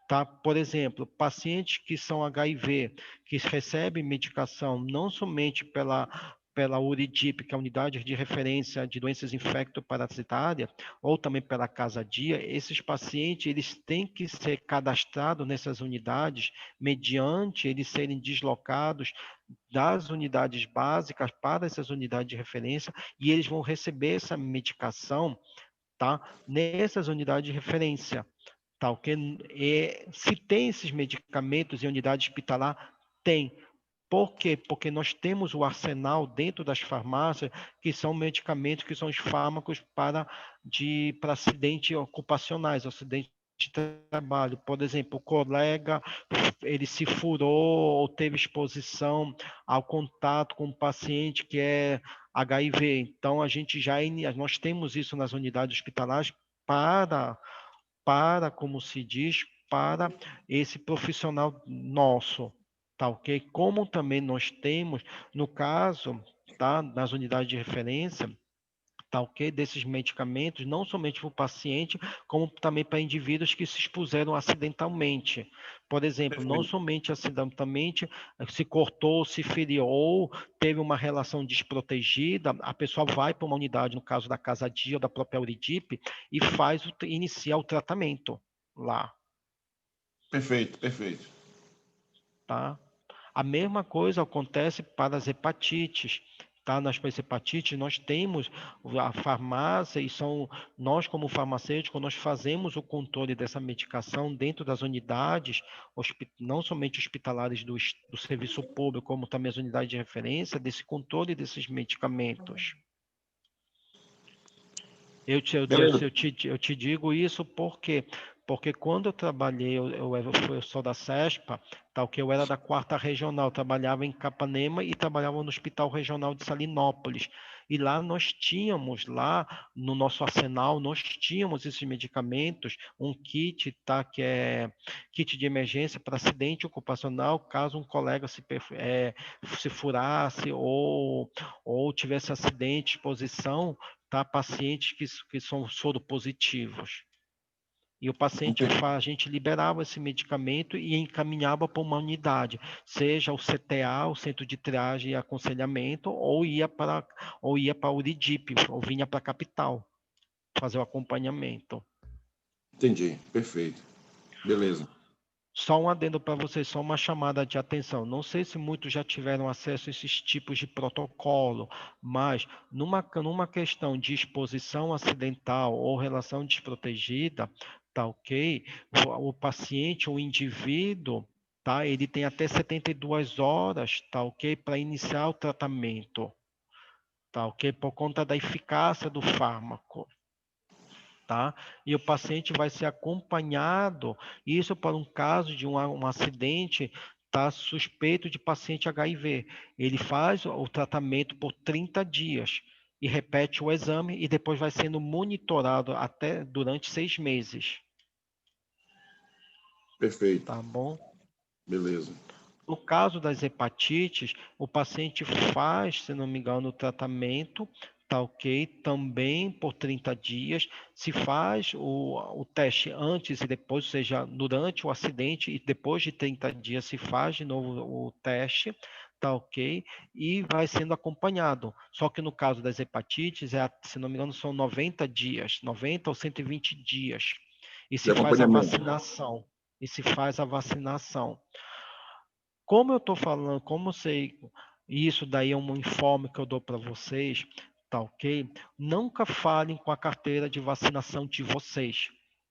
Tá? Por exemplo, pacientes que são HIV, que recebem medicação não somente pela URIDIP, que é a Unidade de Referência de Doenças Infectoparasitárias, ou também pela Casa Dia, esses pacientes eles têm que ser cadastrados nessas unidades, mediante eles serem deslocados das unidades básicas para essas unidades de referência, e eles vão receber essa medicação, tá? Nessas unidades de referência. Tá, ok? Se tem esses medicamentos em unidade hospitalar, tem. Por quê? Porque nós temos o arsenal dentro das farmácias, que são medicamentos, que são os fármacos para acidentes ocupacionais, acidentes de trabalho. Por exemplo, o colega, ele se furou ou teve exposição ao contato com um paciente que é HIV. Então, nós temos isso nas unidades hospitalares como se diz, para esse profissional nosso, tá ok? Como também nós temos, no caso, tá, nas unidades de referência, tá ok? Desses medicamentos, não somente para o paciente, como também para indivíduos que se expuseram acidentalmente. Por exemplo, não somente acidentalmente, se cortou, se feriu, ou teve uma relação desprotegida, a pessoa vai para uma unidade, no caso da Casa Dia ou da própria URIDIP, e inicia o tratamento lá. Perfeito, perfeito. Tá? A mesma coisa acontece para as hepatites. Tá? Nas hepatites, nós temos a farmácia e nós, como farmacêutico, nós fazemos o controle dessa medicação dentro das unidades, não somente hospitalares do serviço público, como também as unidades de referência, desse controle desses medicamentos. Eu te digo isso porque quando eu trabalhei, eu sou da CESPA, tal que eu era da 4ª Regional, trabalhava em Capanema e trabalhava no Hospital Regional de Salinópolis. E lá no nosso arsenal, nós tínhamos esses medicamentos, um kit, tá, que é kit de emergência para acidente ocupacional, caso um colega se furasse ou tivesse acidente, exposição, tá, pacientes que são soropositivos. E o paciente, a gente liberava esse medicamento e encaminhava para uma unidade, seja o CTA, o Centro de Triagem e Aconselhamento, ou ia para a URIDIP, ou vinha para a capital, fazer o acompanhamento. Entendi, perfeito. Beleza. Só um adendo para vocês, só uma chamada de atenção. Não sei se muitos já tiveram acesso a esses tipos de protocolo, mas numa questão de exposição acidental ou relação desprotegida, tá ok? O paciente, o indivíduo, tá? Ele tem até 72 horas, tá ok? Para iniciar o tratamento, tá ok? Por conta da eficácia do fármaco. Tá? E o paciente vai ser acompanhado, isso para um caso de um acidente, tá suspeito de paciente HIV. Ele faz o tratamento por 30 dias e repete o exame e depois vai sendo monitorado até durante 6 meses. Perfeito. Tá bom? Beleza. No caso das hepatites, o paciente faz, se não me engano, o tratamento, tá ok? Também por 30 dias. Se faz o teste antes e depois, ou seja, durante o acidente e depois de 30 dias se faz de novo o teste, tá ok? E vai sendo acompanhado. Só que no caso das hepatites, se não me engano, são 90 dias, 90 ou 120 dias. E se faz a vacinação. Como eu estou falando, como eu sei, isso daí é um informe que eu dou para vocês, tá ok? Nunca falem com a carteira de vacinação de vocês,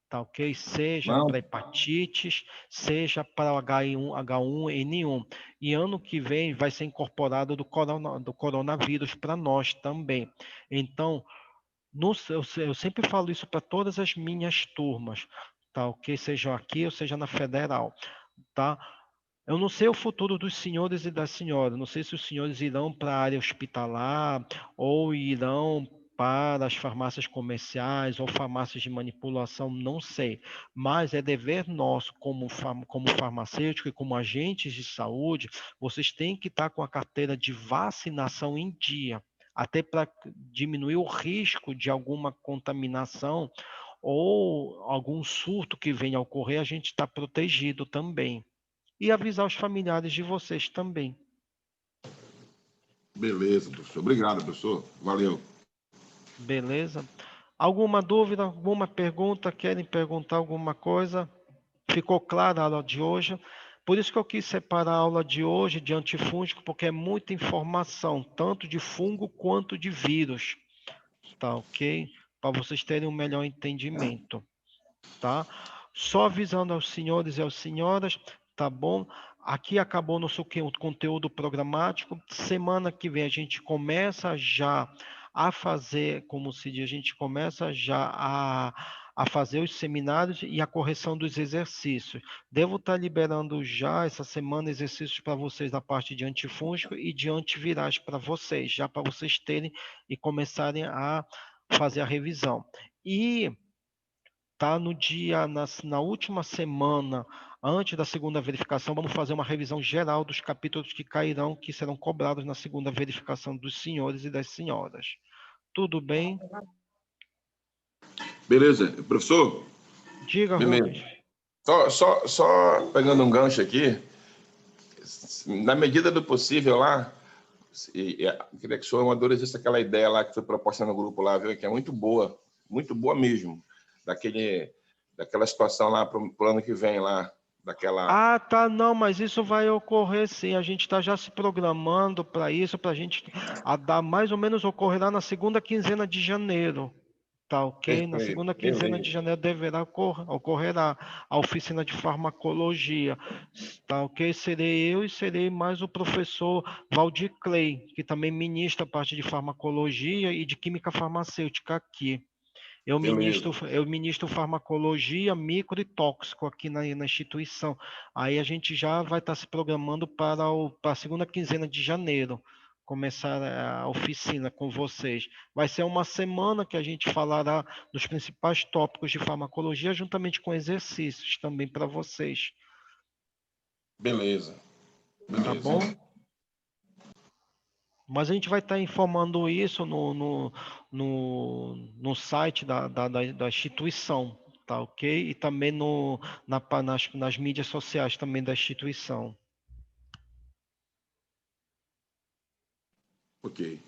tá ok? Seja Não, para hepatites, seja para o H1N1. E ano que vem vai ser incorporado do coronavírus para nós também. Então, eu sempre falo isso para todas as minhas turmas, tá ok? Seja aqui ou seja na federal, tá? Eu não sei o futuro dos senhores e das senhoras. Não sei se os senhores irão para a área hospitalar ou irão para as farmácias comerciais ou farmácias de manipulação, não sei. Mas é dever nosso, como farmacêutico e como agentes de saúde, vocês têm que estar com a carteira de vacinação em dia, até para diminuir o risco de alguma contaminação ou algum surto que venha a ocorrer, a gente está protegido também. E avisar os familiares de vocês também. beleza, professor. Obrigado, professor. Valeu. Beleza? Alguma dúvida, alguma pergunta? Querem perguntar alguma coisa? Ficou clara a aula de hoje? Por isso que eu quis separar a aula de hoje de antifúngico, porque é muita informação, tanto de fungo quanto de vírus. Tá ok? Para vocês terem um melhor entendimento. Tá? Só avisando aos senhores e às senhoras, tá bom? Aqui acabou nosso conteúdo programático. Semana que vem a gente começa já a fazer, como se diz, a gente começa já a fazer os seminários e a correção dos exercícios. Devo estar liberando já essa semana exercícios para vocês da parte de antifúngico e de antivirais para vocês, já para vocês terem e começarem a fazer a revisão. E tá no dia, na última semana, antes da segunda verificação, vamos fazer uma revisão geral dos capítulos que cairão, que serão cobrados na segunda verificação dos senhores e das senhoras. Tudo bem? Beleza. Professor? Diga, Beleza. Rubens. Só pegando um gancho aqui, na medida do possível lá, queria que o senhor amadurecesse aquela ideia lá que foi proposta no grupo lá, viu, que é muito boa mesmo, daquela situação lá para o ano que vem lá, daquela... Ah, tá, não, mas isso vai ocorrer sim, a gente está já se programando para isso, para a gente dar mais ou menos ocorrerá na segunda quinzena de janeiro. Tá ok? Na Perfeito, segunda quinzena de beleza. janeiro ocorrerá a oficina de farmacologia. Tá ok? Serei eu e serei mais o professor Valdir Clay, que também ministra a parte de farmacologia e de química farmacêutica aqui. Eu Beleza. ministro farmacologia, micro e tóxico aqui na instituição. Aí a gente já vai estar se programando para a segunda quinzena de janeiro começar a oficina com vocês. Vai ser uma semana que a gente falará dos principais tópicos de farmacologia, juntamente com exercícios também para vocês. Beleza. Tá bom? Mas a gente vai estar informando isso no site da instituição, tá ok? E também nas mídias sociais também da instituição. Ok.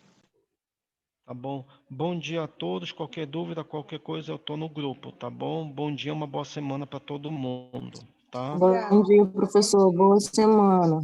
Tá bom? Bom dia a todos. Qualquer dúvida, qualquer coisa, eu estou no grupo, tá bom? Bom dia, uma boa semana para todo mundo, tá? Bom dia, professor. Boa semana.